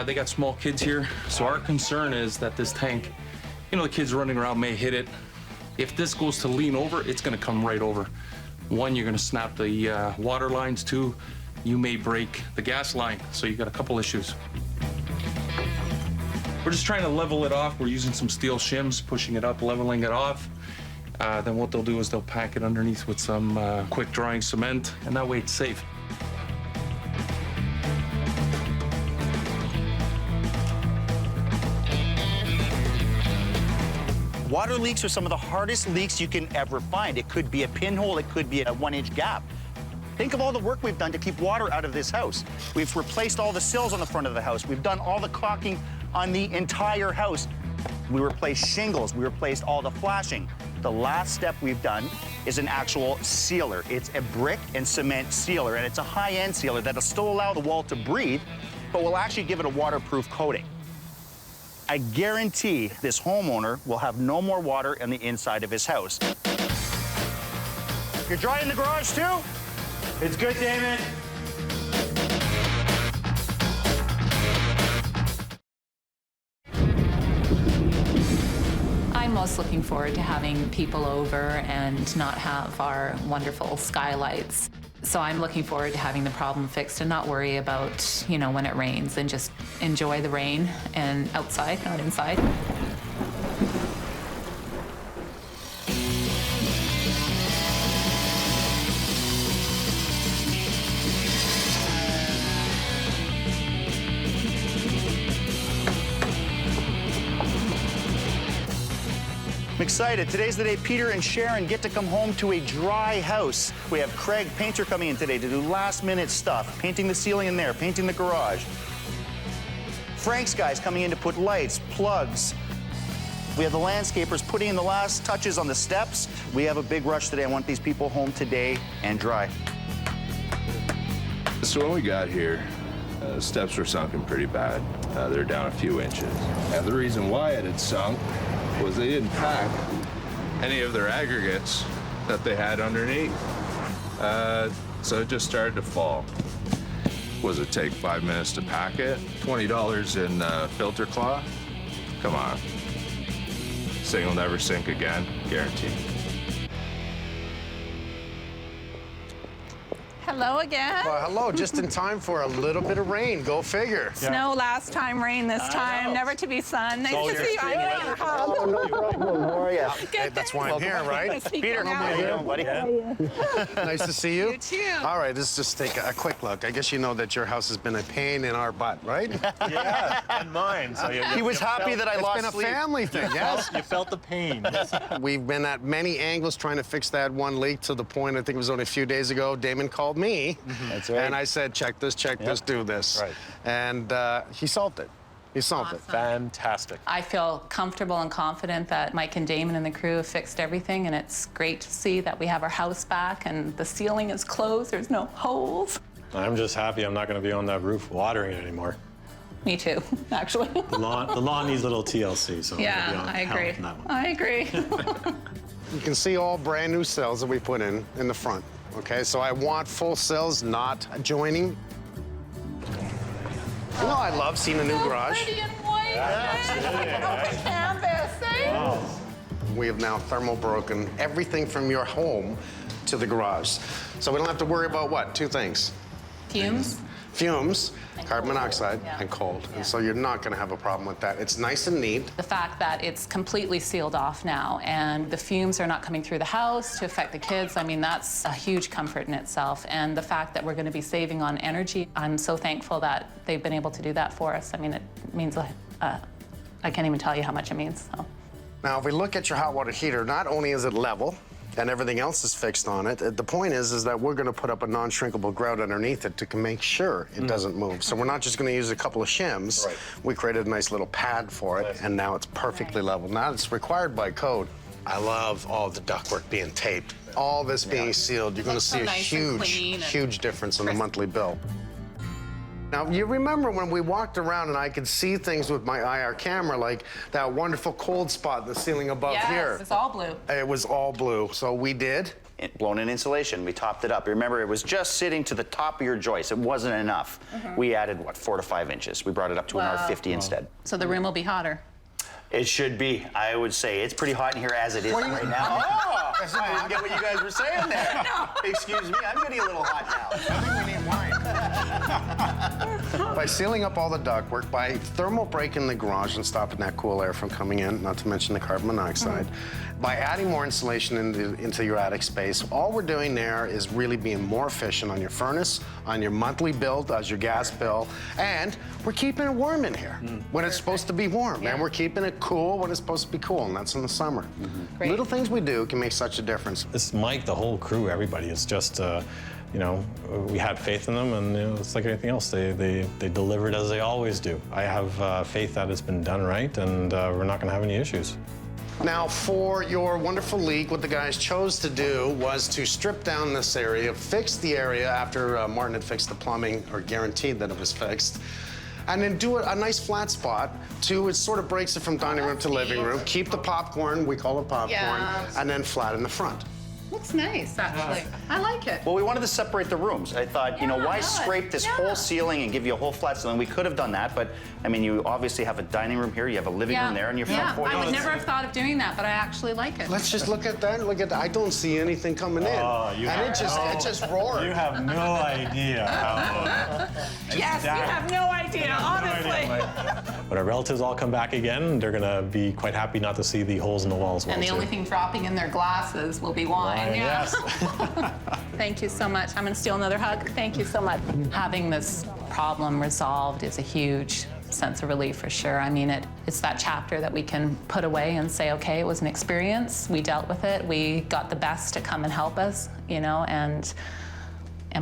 They got small kids here, so our concern is that this tank, you know, the kids running around may hit it. If this goes to lean over, it's gonna come right over. One, you're gonna snap the water lines. Two, you may break the gas line. So you got a couple issues. We're just trying to level it off. We're using some steel shims, pushing it up, leveling it off. Then what they'll do is they'll pack it underneath with some quick drying cement, and that way it's safe. Water leaks are some of the hardest leaks you can ever find. It could be a pinhole, it could be a 1-inch gap. Think of all the work we've done to keep water out of this house. We've replaced all the sills on the front of the house. We've done all the caulking on the entire house. We replaced shingles, we replaced all the flashing. The last step we've done is an actual sealer. It's a brick and cement sealer, and it's a high-end sealer that'll still allow the wall to breathe, but will actually give it a waterproof coating. I guarantee this homeowner will have no more water on the inside of his house. You're drying the garage too? It's good, Damon. I'm most looking forward to having people over and not have our wonderful skylights. So I'm looking forward to having the problem fixed and not worry about, you know, when it rains, and just enjoy the rain and outside, not inside. I'm excited. Today's the day Peter and Sharon get to come home to a dry house. We have Craig, painter, coming in today to do last-minute stuff, painting the ceiling in there, painting the garage. Frank's guys coming in to put lights, plugs. We have the landscapers putting in the last touches on the steps. We have a big rush today. I want these people home today and dry. So when we got here, the steps were sunken pretty bad. They're down a few inches. And the reason why it had sunk was they didn't pack any of their aggregates that they had underneath. So it just started to fall. Was it take 5 minutes to pack it? $20 in filter cloth? Come on. This thing will never sink again, guaranteed. Hello again. Well, hello, just in time for a little bit of rain. Go figure. Snow last time, rain this time, never to be sun. Nice to see you. I know your house. Oh, no problem. How are you? Hey, that's why I'm here, right? Peter, how you doing, buddy? Nice to see you. You too. All right, let's just take a quick look. I guess you know that your house has been a pain in our butt, right? Yeah, and mine. So He was happy that I lost It's been sleep. a family thing, yes? You felt the pain. We've been at many angles trying to fix that one leak, to the point, I think it was only a few days ago, Damon called me. That's right. And I said, check this, do this. Right. And he solved it. He solved it. Fantastic. I feel comfortable and confident that Mike and Damon and the crew have fixed everything, and it's great to see that we have our house back and the ceiling is closed, there's no holes. I'm just happy I'm not going to be on that roof watering it anymore. Me too, actually. The lawn needs a little TLC, so Yeah, I'm gonna be on I agree. help on that one. I agree. You can see all brand new cells that we put in the front. Okay, so I want full cells, not adjoining. You know, I love seeing a new garage. Pretty and white. Open canvas, eh? Wow. We have now thermal broken everything from your home to the garage. So we don't have to worry about what? Two things. Fumes? fumes, carbon monoxide, and cold. And so you're not going to have a problem with that. It's nice and neat. The fact that it's completely sealed off now and the fumes are not coming through the house to affect the kids, I mean, that's a huge comfort in itself. And the fact that we're going to be saving on energy, I'm so thankful that they've been able to do that for us. I mean, it means, I can't even tell you how much it means. So. Now, if we look at your hot water heater, not only is it level, and everything else is fixed on it. The point is that we're going to put up a non-shrinkable grout underneath it to make sure it doesn't move. So we're not just going to use a couple of shims. Right. We created a nice little pad for it, and now it's perfectly level. Now it's required by code. I love all the ductwork being taped. All this being sealed, you're going to see a huge difference in the monthly bill. Now, you remember when we walked around and I could see things with my IR camera, like that wonderful cold spot in the ceiling above here. Yes, it's all blue. It was all blue, so we did. Blown-in insulation, we topped it up. Remember, it was just sitting to the top of your joist. It wasn't enough. We added, what, 4 to 5 inches. We brought it up to an R50 instead. So the room will be hotter. It should be. I would say it's pretty hot in here as it is right now. Oh, I didn't get what you guys were saying there. No. Excuse me, I'm getting a little hot now. I think we need wine. By sealing up all the ductwork, by thermal breaking the garage and stopping that cool air from coming in, not to mention the carbon monoxide, by adding more insulation into your attic space, all we're doing there is really being more efficient on your furnace, on your monthly bill, as your gas bill, and we're keeping it warm in here when it's supposed to be warm, and we're keeping it cool when it's supposed to be cool, and that's in the summer. Little things we do can make such a difference. It's Mike, the whole crew, everybody. It's just, you know, we had faith in them, and you know, it's like anything else. They delivered as they always do. I have faith that it's been done right, and we're not going to have any issues. Now, for your wonderful leak, what the guys chose to do was to strip down this area, fix the area after Martin had fixed the plumbing, or guaranteed that it was fixed, and then do a nice flat spot to, it sort of breaks it from dining room to living room, keep the popcorn, we call it popcorn, and then flat in the front. Looks nice, actually. I like it. Well, we wanted to separate the rooms. I thought, you know, why scrape this whole ceiling and give you a whole flat ceiling? We could have done that, but I mean, you obviously have a dining room here, you have a living room there, and your front porch. I would never have thought of doing that, but I actually like it. Let's just look at that. Look at that. I don't see anything coming in. And it just roared. You have no idea how... Yes, you have no idea, honestly. When our relatives all come back again, they're going to be quite happy not to see the holes in the walls. And the only thing dropping in their glasses will be wine. Yes. Thank you so much. I'm going to steal another hug. Thank you so much. Having this problem resolved is a huge sense of relief for sure. I mean, it's that chapter that we can put away and say, okay, it was an experience. We dealt with it. We got the best to come and help us, you know, and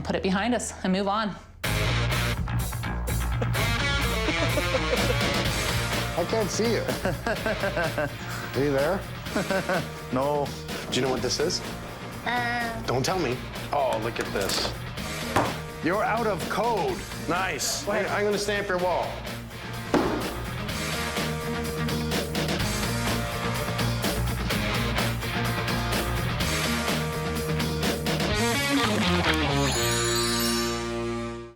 put it behind us and move on. I can't see you. Are you there? No. Do you know what this is? Don't tell me. Oh, look at this. You're out of code. Nice. I'm going to stamp your wall.